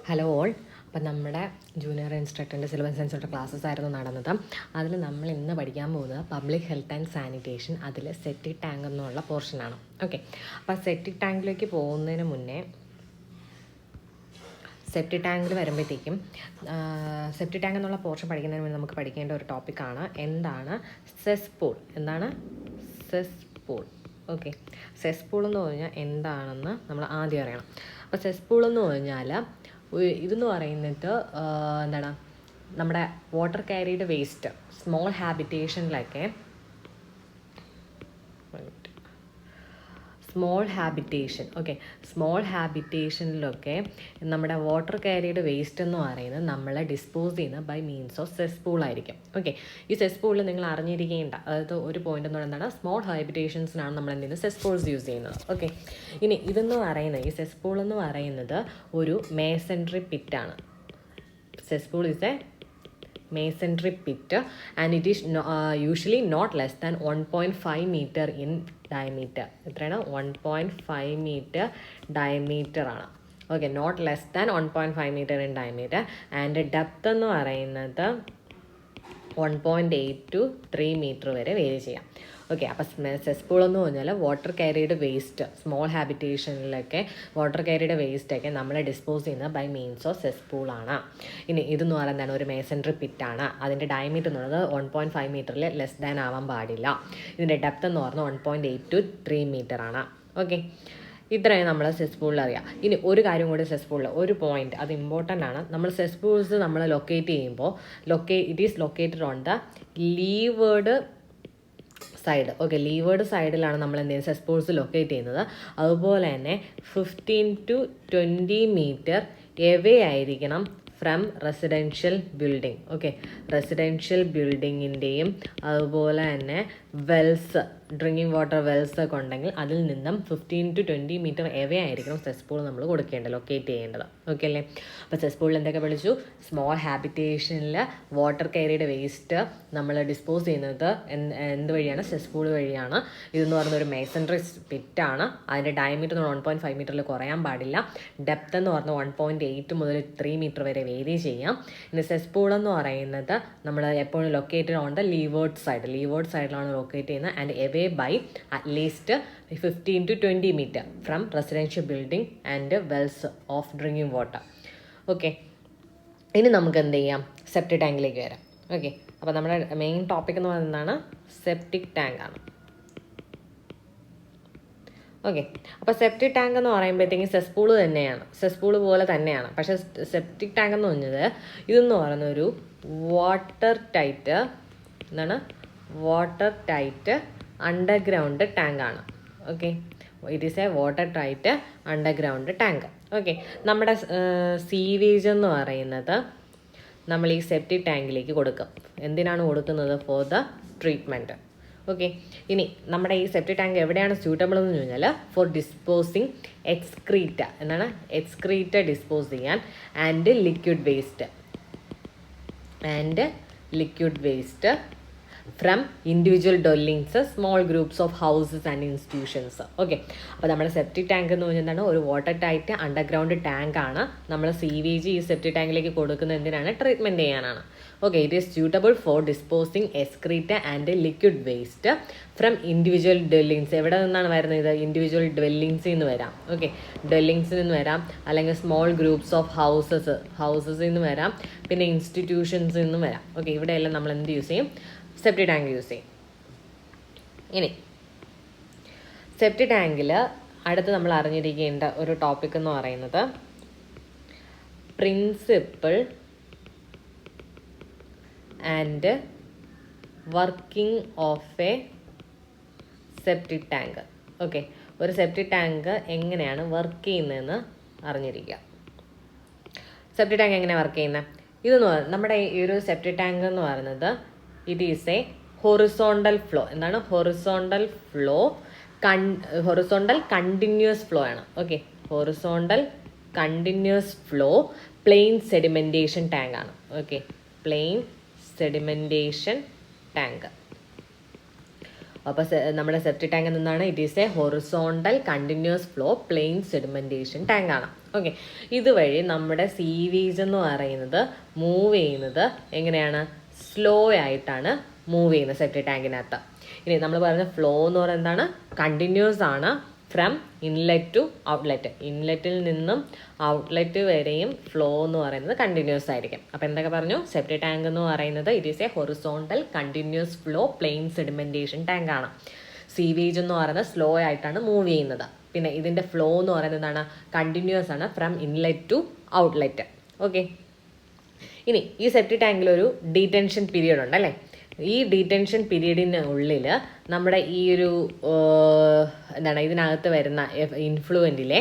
Hello all. അപ്പം നമ്മുടെ junior ഇൻസ്ട്രക്ടറിൻ്റെ syllabus അനുസരിച്ചുള്ള ക്ലാസ്സസ് ആയിരുന്നു നടന്നത്. അതിൽ നമ്മൾ ഇന്ന് പഠിക്കാൻ പോകുന്നത് പബ്ലിക് ഹെൽത്ത് ആൻഡ് സാനിറ്റേഷൻ, അതിൽ സെപ്റ്റിക് ടാങ്ക് എന്നുള്ള പോർഷനാണ്. ഓക്കെ, അപ്പോൾ സെപ്റ്റിക് ടാങ്കിലേക്ക് പോകുന്നതിന് മുന്നേ സെപ്റ്റിക് ടാങ്കിൽ വരുമ്പോഴത്തേക്കും സെപ്റ്റിക് ടാങ്ക് എന്നുള്ള പോർഷൻ പഠിക്കുന്നതിന് മുന്നേ നമുക്ക് പഠിക്കേണ്ട ഒരു ടോപ്പിക്കാണ് എന്താണ് സെസ്പൂൾ. എന്താണ് സെസ്പൂൾ? ഓക്കെ, സെസ്പൂൾ എന്ന് പറഞ്ഞാൽ എന്താണെന്ന് നമ്മൾ ആദ്യം അറിയണം. അപ്പോൾ സെസ്പൂൾ എന്ന് പറഞ്ഞാൽ ഇതെന്ന് പറയുന്നത് എന്താണ്, നമ്മുടെ വാട്ടർ ക്യാരിയുടെ വേസ്റ്റ് സ്മോൾ ഹാബിറ്റേഷനിലൊക്കെ സ്മോൾ ഹാബിറ്റേഷനിലൊക്കെ നമ്മുടെ വാട്ടർ ക്യാരിയുടെ വേസ്റ്റ് എന്ന് പറയുന്നത് നമ്മൾ ഡിസ്പോസ് ചെയ്യുന്ന ബൈ മീൻസ് ഓഫ് സെസ്പൂൾ ആയിരിക്കും. ഓക്കെ, ഈ സെസ്പൂളിൽ നിങ്ങൾ അറിഞ്ഞിരിക്കേണ്ട അതായത് ഒരു പോയിന്റ് എന്ന് പറയുന്നത് സ്മോൾ ഹാബിറ്റേഷൻസിനാണ് നമ്മൾ എന്ത് ചെയ്യുന്നത്, സെസ്പൂൾസ് യൂസ് ചെയ്യുന്നത്. ഓക്കെ, ഇനി ഇതെന്ന് പറയുന്നത് ഈ സെസ്പൂൾ എന്ന് പറയുന്നത് ഒരു മേസൺട്രി പിറ്റാണ്. Cesspool is a masonry pit and it is usually not less than 1.5 meter in diameter. എത്രയാണ്? 1.5 meter diameter ആണ്. Okay, not less than 1.5 meter in diameter and depth എന്ന് പറയുന്നത് 1.8 to 3 meter വരെ വേരി ചെയ്യാം. ഓക്കെ, അപ്പോൾ cesspool എന്ന് പറഞ്ഞാൽ water ക്യാരിയുടെ വേസ്റ്റ് സ്മോൾ ഹാബിറ്റേഷനിലൊക്കെ വാട്ടർ ക്യാരിയുടെ വേസ്റ്റൊക്കെ നമ്മൾ ഡിസ്പോസ് ചെയ്യുന്നത് ബൈ മീൻസ് ഓഫ് സെസ്പൂളാണ്. ഇനി ഇതെന്ന് പറയുന്നതാണ് ഒരു മേസൺട്രി പിറ്റാണ്. അതിൻ്റെ ഡയമീറ്റർ എന്ന് പറയുന്നത് 1.5 മീറ്ററിൽ ലെസ് ദാൻ ആവാൻ പാടില്ല. ഇതിൻ്റെ ഡെപ്ത് എന്ന് പറഞ്ഞാൽ 1.8 to 3 meter ആണ്. ഓക്കെ, ഇത്രയും നമ്മൾ സെസ്പൂളിൽ അറിയാം. ഇനി ഒരു കാര്യം കൂടി സെസ്പൂളിൽ ഒരു പോയിന്റ്, അത് ഇമ്പോർട്ടൻ്റ് ആണ്. നമ്മൾ സെസ്പൂൾസ് നമ്മൾ ലൊക്കേറ്റ് ചെയ്യുമ്പോൾ it is located on the leeward side. Okay, leeward സൈഡിലാണ് നമ്മൾ എന്ത് ചെയ്യുന്നത്, സെസ്പൂൾസ് ലൊക്കേറ്റ് ചെയ്യുന്നത്. അതുപോലെ തന്നെ 15 to 20 meter എവേ ആയിരിക്കണം from residential building. Okay, residential ബിൽഡിങ്ങിൻ്റെയും അതുപോലെ തന്നെ വെൽസ്, ഡ്രിങ്കിങ് വാട്ടർ വെൽസ് ഒക്കെ ഉണ്ടെങ്കിൽ അതിൽ നിന്നും 15 to 20 meter എവേ ആയിരിക്കണം സെസ്പൂൾ നമ്മൾ കൊടുക്കേണ്ടത്, ലൊക്കേറ്റ് ചെയ്യേണ്ടത്. ഓക്കെ അല്ലേ? അപ്പോൾ സെസ്പൂളിൽ എന്തൊക്കെ പഠിച്ചു? സ്മോൾ ഹാബിറ്റേഷനിൽ വാട്ടർ ക്യാരിയുടെ വേസ്റ്റ് നമ്മൾ ഡിസ്പോസ് ചെയ്യുന്നത് എന്ത് വഴിയാണ്? സെസ്പൂൾ വഴിയാണ്. ഇതെന്ന് പറയുന്ന ഒരു മേസൺട്രി പിറ്റാണ്. അതിൻ്റെ ഡയമീറ്റർ 1.5 മീറ്ററിൽ കുറയാൻ പാടില്ല. ഡെപ്ത് എന്ന് പറഞ്ഞാൽ 1.8 മുതൽ 3 meter വരെ വേരി ചെയ്യാം. ഇനി സെസ്പൂൾ എന്ന് പറയുന്നത് നമ്മൾ എപ്പോഴും ലൊക്കേറ്റഡ് ഓൺ ദ ലീവേർഡ് സൈഡിലാണ് ലൊക്കേറ്റ് ചെയ്യുന്നത് and away by at least 15 to 20 meter from residential building and wells of drinking water. Okay, ഇനി നമുക്ക് എന്ത് ചെയ്യാം, സെപ്റ്റിക് ടാങ്കിലേക്ക് വരാം. ഓക്കെ, അപ്പോൾ നമ്മുടെ മെയിൻ ടോപ്പിക് എന്ന് പറയുന്നതാണ് സെപ്റ്റിക് ടാങ്ക് ആണ്. ഓക്കെ, അപ്പോൾ സെപ്റ്റിക് ടാങ്ക് എന്ന് പറയുമ്പോഴത്തേക്കും സെസ്പൂൾ പോലെ തന്നെയാണ്. പക്ഷേ സെപ്റ്റിക് ടാങ്ക് എന്ന് പറഞ്ഞത് ഇതെന്ന് പറയുന്ന ഒരു വാട്ടർ ടൈറ്റ് അണ്ടർഗ്രൗണ്ട് ടാങ്ക് ആണ്. Okay, it is A water tight underground tank. Okay, നമ്മുടെ സീവേജ് എന്ന് പറയുന്നത് നമ്മൾ ഈ സെപ്റ്റിക് ടാങ്കിലേക്ക് കൊടുക്കും. എന്തിനാണ് കൊടുക്കുന്നത്? For the treatment. ഓക്കെ, ഇനി നമ്മുടെ ഈ സെപ്റ്റിക് ടാങ്ക് എവിടെയാണ് സ്യൂട്ടബിൾ എന്ന് പറഞ്ഞാൽ ഫോർ ഡിസ്പോസിങ് എക്സ്ക്രീറ്റ ഡിസ്പോസ് ചെയ്യാൻ and liquid waste from individual dwellings, small groups of houses and institutions. Okay, അപ്പോൾ നമ്മുടെ സെപ്റ്റിക് ടാങ്ക് എന്ന് പറഞ്ഞാൽ ഒരു വാട്ടർ ടൈറ്റ് അണ്ടർഗ്രൗണ്ട് ടാങ്ക് ആണ്. നമ്മൾ സീവേജ് ഈ സെപ്റ്റിക് ടാങ്കിലേക്ക് കൊടുക്കുന്നത് എന്തിനാണ്? ട്രീറ്റ്മെൻറ്റ് ചെയ്യാനാണ്. Okay, it is suitable for disposing excreta and liquid waste from individual dwellings. എവിടെ നിന്നാണ് വരുന്നത്? ഇൻഡിവിജ്വൽ ഡ്വെല്ലിങ്സിൽ നിന്ന് വരാം. ഓക്കെ, ഡ്വെല്ലിങ്സിൽ നിന്ന് വരാം, അല്ലെങ്കിൽ സ്മോൾ ഗ്രൂപ്പ്സ് ഓഫ് ഹൗസസിൽ നിന്ന് വരാം, പിന്നെ ഇൻസ്റ്റിറ്റ്യൂഷൻസിൽ നിന്നും വരാം. ഓക്കെ, ഇവിടെയെല്ലാം നമ്മൾ എന്ത് യൂസ് ചെയ്യും? സെപ്റ്റിക് ടാങ്ക് യൂസ് ചെയ്യും. ഇനി സെപ്റ്റിക് ടാങ്കിൽ അടുത്ത് നമ്മൾ അറിഞ്ഞിരിക്കേണ്ട ഒരു ടോപ്പിക് എന്ന് പറയുന്നത് principle and working of A septic tank. Okay, ഒരു സെപ്റ്റിക് ടാങ്ക് എങ്ങനെയാണ് വർക്ക് ചെയ്യുന്നതെന്ന് അറിഞ്ഞിരിക്കുക. സെപ്റ്റിക് ടാങ്ക് എങ്ങനെയാണ് വർക്ക് ചെയ്യുന്നത്? ഇതെന്ന് പറയുന്നത് നമ്മുടെ ഈ ഒരു സെപ്റ്റിക് ടാങ്ക് എന്ന് പറയുന്നത് it is a horizontal flow. എന്താണ് ഹൊറിസോണ്ടൽ കണ്ടിന്യൂസ് ഫ്ലോ ആണ്. Okay, horizontal continuous flow plain sedimentation tank ആണ്. Okay, plain sedimentation tank. അപ്പോൾ നമ്മുടെ സെപ്റ്റിക് ടാങ്ക് എന്താണ്? It is a horizontal continuous flow plain sedimentation tank ആണ്. Okay, ഇതുവഴി നമ്മുടെ sewage എന്ന് പറയുന്നത് മൂവ് ചെയ്യുന്നത് എങ്ങനെയാണ്? സ്ലോ ആയിട്ടാണ് മൂവ് ചെയ്യുന്നത് സെപ്റ്റിക് ടാങ്കിനകത്ത്. ഇനി നമ്മൾ പറഞ്ഞ ഫ്ലോ എന്ന് പറയുന്നത് എന്താണ്? കണ്ടിന്യൂസ് ആണ് ഫ്രം ഇൻലെറ്റ് ടു ഔട്ട്ലെറ്റ്. ഇൻലെറ്റിൽ നിന്നും ഔട്ട്ലെറ്റ് വരെയും ഫ്ലോ എന്ന് പറയുന്നത് കണ്ടിന്യൂസ് ആയിരിക്കും. അപ്പോൾ എന്തൊക്കെ പറഞ്ഞു? സെപ്റ്റിക് ടാങ്ക് എന്ന് പറയുന്നത് it is a horizontal continuous flow plain sedimentation tank ആണ്. സീവേജ് എന്ന് പറയുന്നത് സ്ലോ ആയിട്ടാണ് മൂവ് ചെയ്യുന്നത്. പിന്നെ ഇതിൻ്റെ ഫ്ലോ എന്ന് പറയുന്നത് എന്താണ്? കണ്ടിന്യൂസ് ആണ് from inlet to outlet. Okay, ഇനി ഈ സെപ്റ്റിക് ടാങ്കിൽ ഒരു ഡീറ്റൻഷൻ പീരിയഡ് ഉണ്ട് അല്ലേ? ഈ ഡീറ്റൻഷൻ പീരീഡിനുള്ളിൽ നമ്മുടെ ഈ ഒരു എന്താണ് ഇതിനകത്ത് വരുന്ന ഇൻഫ്ലുവൻറ്റിലെ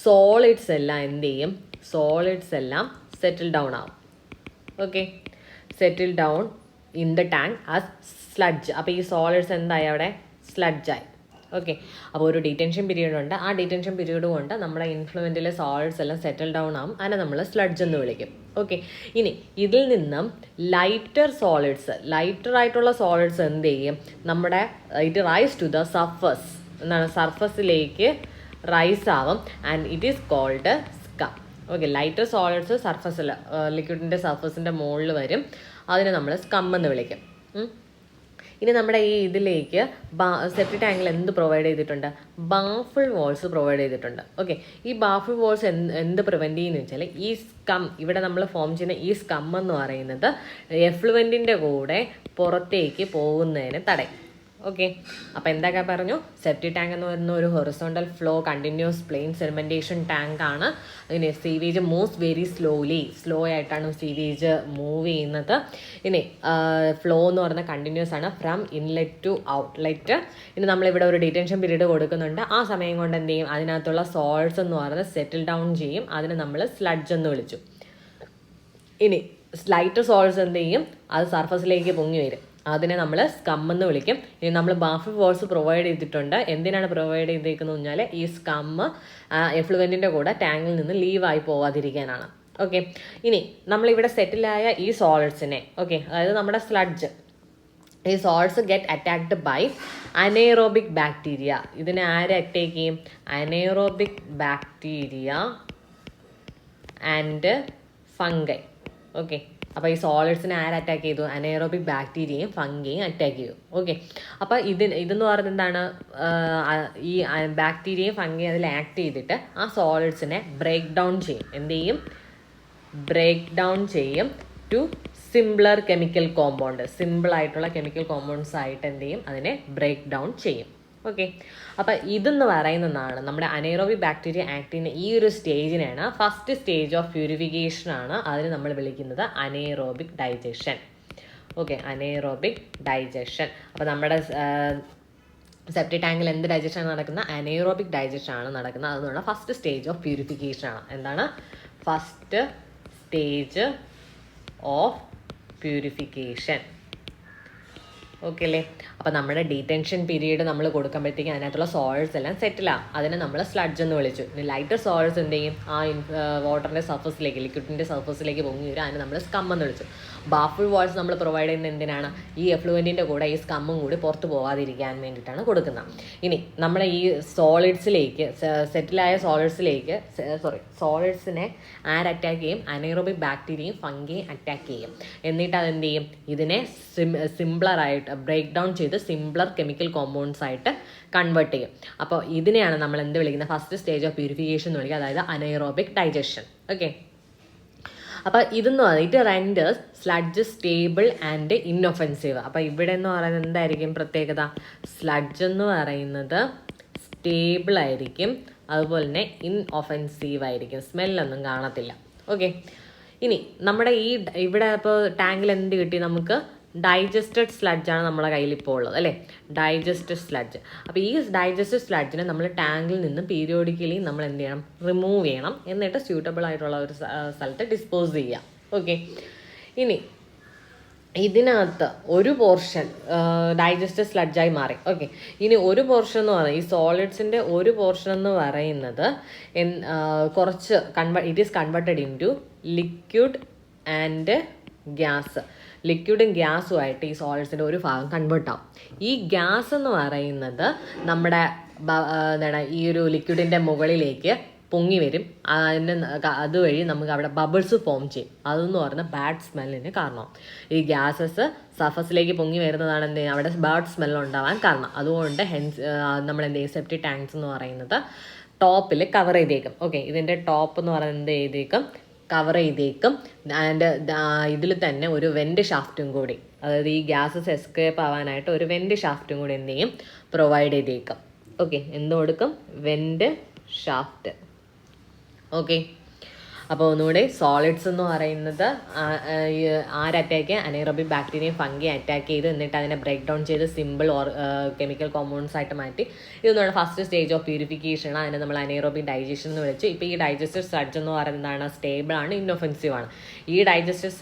സോളിഡ്സ് എല്ലാം എന്ത് ചെയ്യും? സോളിഡ്സ് എല്ലാം സെറ്റിൽ ഡൗൺ ആവും. Okay, settle down in the tank as sludge. അപ്പോൾ ഈ സോളിഡ്സ് എന്തായി? അവിടെ സ്ലഡ്ജായി. ഓക്കെ, അപ്പോൾ ഒരു ഡീറ്റൻഷൻ പീരീഡ് ഉണ്ട്. ആ ഡീറ്റൻഷൻ പീരീഡ് കൊണ്ട് നമ്മുടെ ഇൻഫ്ലുവൻറ്റിലെ സോളിഡ്സ് എല്ലാം സെറ്റിൽ ഡൗൺ ആവും. അതിനെ നമ്മൾ സ്ലഡ്ജ് എന്ന് വിളിക്കും. ഓക്കെ, ഇനി ഇതിൽ നിന്നും ലൈറ്റർ ആയിട്ടുള്ള സോളിഡ്സ് എന്ത് ചെയ്യും? നമ്മുടെ it rise to the surface. എന്താണ്? സർഫസിലേക്ക് റൈസ് ആവും. And it is called scum. Okay, lighter solids സർഫസിൽ ലിക്വിഡിൻ്റെ സർഫസിൻ്റെ മുകളിൽ വരും. അതിനെ നമ്മൾ സ്കം എന്ന് വിളിക്കും. ഇനി നമ്മുടെ ഈ ഇതിലേക്ക് സെപ്റ്റിക് ടാങ്കിൽ എന്ത് പ്രൊവൈഡ് ചെയ്തിട്ടുണ്ട്? ബാഫിൾ വാൾസ് പ്രൊവൈഡ് ചെയ്തിട്ടുണ്ട്. ഓക്കെ, ഈ ബാഫിൾ വാൾസ് എന്ത് പ്രിവെൻറ്റ് ചെയ്യുന്നു വെച്ചാൽ ഈ സ്കം, ഇവിടെ നമ്മൾ ഫോം ചെയ്യുന്ന ഈ സ്കം എന്ന് പറയുന്നത് എഫ്ലുവൻറ്റിൻ്റെ കൂടെ പുറത്തേക്ക് പോകുന്നതിന് തടയും. ഓക്കെ, അപ്പോൾ എന്തൊക്കെ പറഞ്ഞു? സെപ്റ്റിക് ടാങ്ക് എന്ന് പറയുന്ന ഒരു horizontal flow continuous plain sedimentation tank ആണ്. ഇനി സീവേജ് മൂവ്സ് വെരി സ്ലോ ആയിട്ടാണ് സീവേജ് മൂവ് ചെയ്യുന്നത്. ഇനി ഫ്ലോ എന്ന് പറയുന്നത് കണ്ടിന്യൂസ് ആണ് ഫ്രം ഇൻലെറ്റ് ടു ഔട്ട്ലെറ്റ്. ഇനി നമ്മളിവിടെ ഒരു ഡിറ്റൻഷൻ പീരീഡ് കൊടുക്കുന്നുണ്ട്. ആ സമയം കൊണ്ട് എന്ത് ചെയ്യും? അതിനകത്തുള്ള സോൾട്സ് എന്ന് പറയുന്നത് സെറ്റിൽ ഡൗൺ ചെയ്യും. അതിന് നമ്മൾ സ്ലഡ്ജ് എന്ന് വിളിച്ചു. ഇനി ലൈറ്റർ സോൾട്സ് എന്ത് ചെയ്യും? അത് സർഫസിലേക്ക് പൊങ്ങി വരും. അതിനെ നമ്മൾ സ്കം എന്ന് വിളിക്കും. ഇനി നമ്മൾ ബാഫിൾ വാൾസ് പ്രൊവൈഡ് ചെയ്തിട്ടുണ്ട്. എന്തിനാണ് പ്രൊവൈഡ് ചെയ്തേക്കുന്നത് പറഞ്ഞാൽ ഈ സ്കം എഫ്ലുവൻറ്റിൻ്റെ കൂടെ ടാങ്കിൽ നിന്ന് ലീവായി പോവാതിരിക്കാനാണ്. ഓക്കെ, ഇനി നമ്മളിവിടെ സെറ്റിലായ ഈ സോളിഡ്സിനെ, ഓക്കെ, അതായത് നമ്മുടെ സ്ലഡ്ജ്, ഈ solids get attacked by anaerobic bacteria. ഇതിനെ ആരെ അറ്റാക്ക് ചെയ്യും? Anaerobic bacteria and fungi. Okay, അപ്പോൾ ഈ സോളിഡ്സിനെ ആര് അറ്റാക്ക് ചെയ്തു? അനേറോബിക് ബാക്ടീരിയയും ഫംഗിയും അറ്റാക്ക് ചെയ്തു. ഓക്കെ, അപ്പോൾ ഇതെന്ന് പറയുന്നത് എന്താണ്? ഈ ബാക്ടീരിയയും ഫംഗിയും അതിൽ ആക്ട് ചെയ്തിട്ട് ആ സോളിഡ്സിനെ ബ്രേക്ക് ഡൗൺ ചെയ്യും. എന്ത് ചെയ്യും? ബ്രേക്ക് ഡൗൺ ചെയ്യും ടു സിംപ്ലർ കെമിക്കൽ കോമ്പൗണ്ട്. സിമ്പിളായിട്ടുള്ള കെമിക്കൽ കോമ്പൗണ്ട്സ് ആയിട്ട് എന്ത് ചെയ്യും? അതിനെ ബ്രേക്ക് ഡൗൺ ചെയ്യും. ഓക്കെ, അപ്പം ഇതെന്ന് പറയുന്നതാണ് നമ്മുടെ അനേറോബിക് ബാക്ടീരിയ ആക്ട് ചെയ്യുന്ന ഈ ഒരു സ്റ്റേജിനാണ് ഫസ്റ്റ് സ്റ്റേജ് ഓഫ് പ്യൂരിഫിക്കേഷൻ ആണ്. അതിന് നമ്മൾ വിളിക്കുന്നത് anaerobic digestion. Okay, anaerobic digestion. അപ്പോൾ നമ്മുടെ സെപ്റ്റിക് ടാങ്കിൽ എന്ത് ഡൈജഷൻ നടക്കുന്ന? അനേറോബിക് ഡൈജഷൻ ആണ് നടക്കുന്നത്. അതെന്നുള്ള ഫസ്റ്റ് സ്റ്റേജ് ഓഫ് പ്യൂരിഫിക്കേഷൻ ആണ്. എന്താണ്? First stage of purification. Okay അല്ലേ? അപ്പോൾ നമ്മുടെ ഡീറ്റൻഷൻ പീരീഡ് നമ്മൾ കൊടുക്കുമ്പോഴത്തേക്കും അതിനകത്തുള്ള സോൾട്സ് എല്ലാം സെറ്റിലാണ്. അതിനെ നമ്മൾ സ്ലഡ്ജ് എന്ന് വിളിച്ചു. ഇനി ലൈറ്റർ സോൾട്സ് എന്ത് ചെയ്യും? ആ വാട്ടറിൻ്റെ സർഫസിലേക്ക്, ലിക്വിഡിൻ്റെ സർഫസിലേക്ക് പൊങ്ങി വരും. അതിനെ നമ്മൾ സ്കം എന്ന് വിളിച്ചു. ബാഫിൾ വാൾസ് നമ്മൾ പ്രൊവൈഡ് ചെയ്യുന്നത് എന്തിനാണ്? ഈ എഫ്ലുവൻറ്റിൻ്റെ കൂടെ ഈ സ്കമ്മും കൂടി പുറത്ത് പോകാതിരിക്കാൻ വേണ്ടിയിട്ടാണ് കൊടുക്കുന്നത്. ഇനി നമ്മുടെ ഈ സോളിഡ്സിലേക്ക്, സെറ്റിലായ സോളിഡ്സിനെ ആര് അറ്റാക്ക് ചെയ്യും? അനേറോബിക് ബാക്ടീരിയയും ഫംഗിയും അറ്റാക്ക് ചെയ്യും. എന്നിട്ട് അതെന്ത് ചെയ്യും? ഇതിനെ സിംപ്ലറായിട്ട് ബ്രേക്ക് ഡൗൺ ചെയ്ത് സിംപ്ലർ കെമിക്കൽ കോമ്പൗണ്ട്സ് ആയിട്ട് കൺവേർട്ട് ചെയ്യും. അപ്പോൾ ഇതിനെയാണ് നമ്മൾ എന്ത് വിളിക്കുന്നത്? ഫസ്റ്റ് സ്റ്റേജ് ഓഫ് പ്യൂരിഫിക്കേഷൻ എന്ന് വിളിക്കുക, അതായത് അനേറോബിക് ഡൈജഷൻ. ഓക്കെ, അപ്പോൾ ഇതെന്ന് പറയുന്നത് it renders sludge stable and inoffensive. അപ്പോൾ ഇവിടെ എന്ന് പറയുന്നത് എന്തായിരിക്കും പ്രത്യേകത? സ്ലഡ്ജ് എന്ന് പറയുന്നത് സ്റ്റേബിൾ ആയിരിക്കും, അതുപോലെ തന്നെ ഇൻഒഫെൻസീവ് ആയിരിക്കും, സ്മെല്ലൊന്നും കാണത്തില്ല. ഓക്കെ, ഇനി നമ്മുടെ ഇവിടെ ഇപ്പോൾ ടാങ്കിൽ എന്ത് കിട്ടി നമുക്ക്? ഡൈജസ്റ്റഡ് സ്ലഡ്ജാണ് നമ്മളെ കയ്യിൽ ഇപ്പോൾ ഉള്ളത് അല്ലേ? Digested sludge. അപ്പോൾ ഈ ഡൈജസ്റ്റഡ് സ്ലഡ്ജിനെ നമ്മൾ ടാങ്കിൽ നിന്ന് പീരിയോഡിക്കലി നമ്മൾ എന്ത് ചെയ്യണം? റിമൂവ് ചെയ്യണം. എന്നിട്ട് സ്യൂട്ടബിൾ ആയിട്ടുള്ള ഒരു സ്ഥലത്ത് ഡിസ്പോസ് ചെയ്യാം. ഓക്കെ, ഇനി ഇതിനകത്ത് ഒരു പോർഷൻ ഡൈജസ്റ്റഡ് സ്ലഡ്ജായി മാറി. ഓക്കെ, ഇനി ഒരു പോർഷൻ എന്ന് പറയുന്നത് ഈ സോളിഡ്സിൻ്റെ ഒരു പോർഷൻ എന്ന് പറയുന്നത് കുറച്ച് it is converted into liquid and gas. ലിക്വിഡും ഗ്യാസുമായിട്ട് ഈ സോളിഡ്സിൻ്റെ ഒരു ഭാഗം കൺവേർട്ട് ആവും. ഈ ഗ്യാസ് എന്ന് പറയുന്നത് നമ്മുടെ എന്താണ് ഈ ഒരു ലിക്വിഡിൻ്റെ മുകളിലേക്ക് പൊങ്ങി വരും. അതുവഴി നമുക്ക് അവിടെ ബബിൾസ് ഫോം ചെയ്യും. അതെന്ന് പറഞ്ഞാൽ ബാഡ് സ്മെല്ലിന് കാരണം. ഈ ഗ്യാസസ് സർഫസിലേക്ക് പൊങ്ങി വരുന്നതാണ് എന്ത് ചെയ്യുക, അവിടെ ബാഡ് സ്മെൽ ഉണ്ടാവാൻ കാരണം. അതുകൊണ്ട് നമ്മൾ എന്ത് ചെയ്യും, സെപ്റ്റിക് ടാങ്ക്സ് എന്ന് പറയുന്നത് ടോപ്പിൽ കവർ ചെയ്തേക്കും. ഓക്കെ, ഇതിൻ്റെ ടോപ്പ് എന്ന് പറയുന്നത് എന്ത് ചെയ്തേക്കും, കവർ ചെയ്തേക്കും. ആൻഡ് ഇതിൽ തന്നെ ഒരു വെൻറ്റ് ഷാഫ്റ്റും കൂടി, അതായത് ഈ ഗ്യാസസ് എസ്കേപ്പ് ആവാനായിട്ട് ഒരു വെൻറ്റ് ഷാഫ്റ്റും കൂടി എന്ത് ചെയ്യും, പ്രൊവൈഡ് ചെയ്തേക്കും. ഓക്കെ, എന്ത് കൊടുക്കും, വെൻറ്റ് ഷാഫ്റ്റ്. ഓക്കെ, അപ്പോൾ ഒന്നുകൂടെ സോളിഡ്സ് എന്ന് പറയുന്നത് അറ്റാക്ക് അനൈറോബിക് ബാക്ടീരിയയും ഫംഗി അറ്റാക്ക് ചെയ്ത് എന്നിട്ട് അതിനെ ബ്രേക്ക് ഡൗൺ ചെയ്ത് സിമ്പിൾ കെമിക്കൽ കോമ്പൗണ്ട്സ് ആയിട്ട് മാറ്റി. ഇതൊന്നും ഫസ്റ്റ് സ്റ്റേജ് ഓഫ് പ്യൂരിഫിക്കേഷൻ ആണ്. അതിനെ നമ്മൾ അനൈറോബിക് ഡൈജഷൻ എന്ന് വിളിച്ചു. ഇപ്പോൾ ഈ ഡൈജസ്റ്റീവ് സ്ലഡ്ജ് എന്ന് പറയുന്നതാണ് സ്റ്റേബിൾ ആണ്, ഇന്നൊഫെൻസീവ് ആണ്. ഈ ഡൈജസ്റ്റീവ്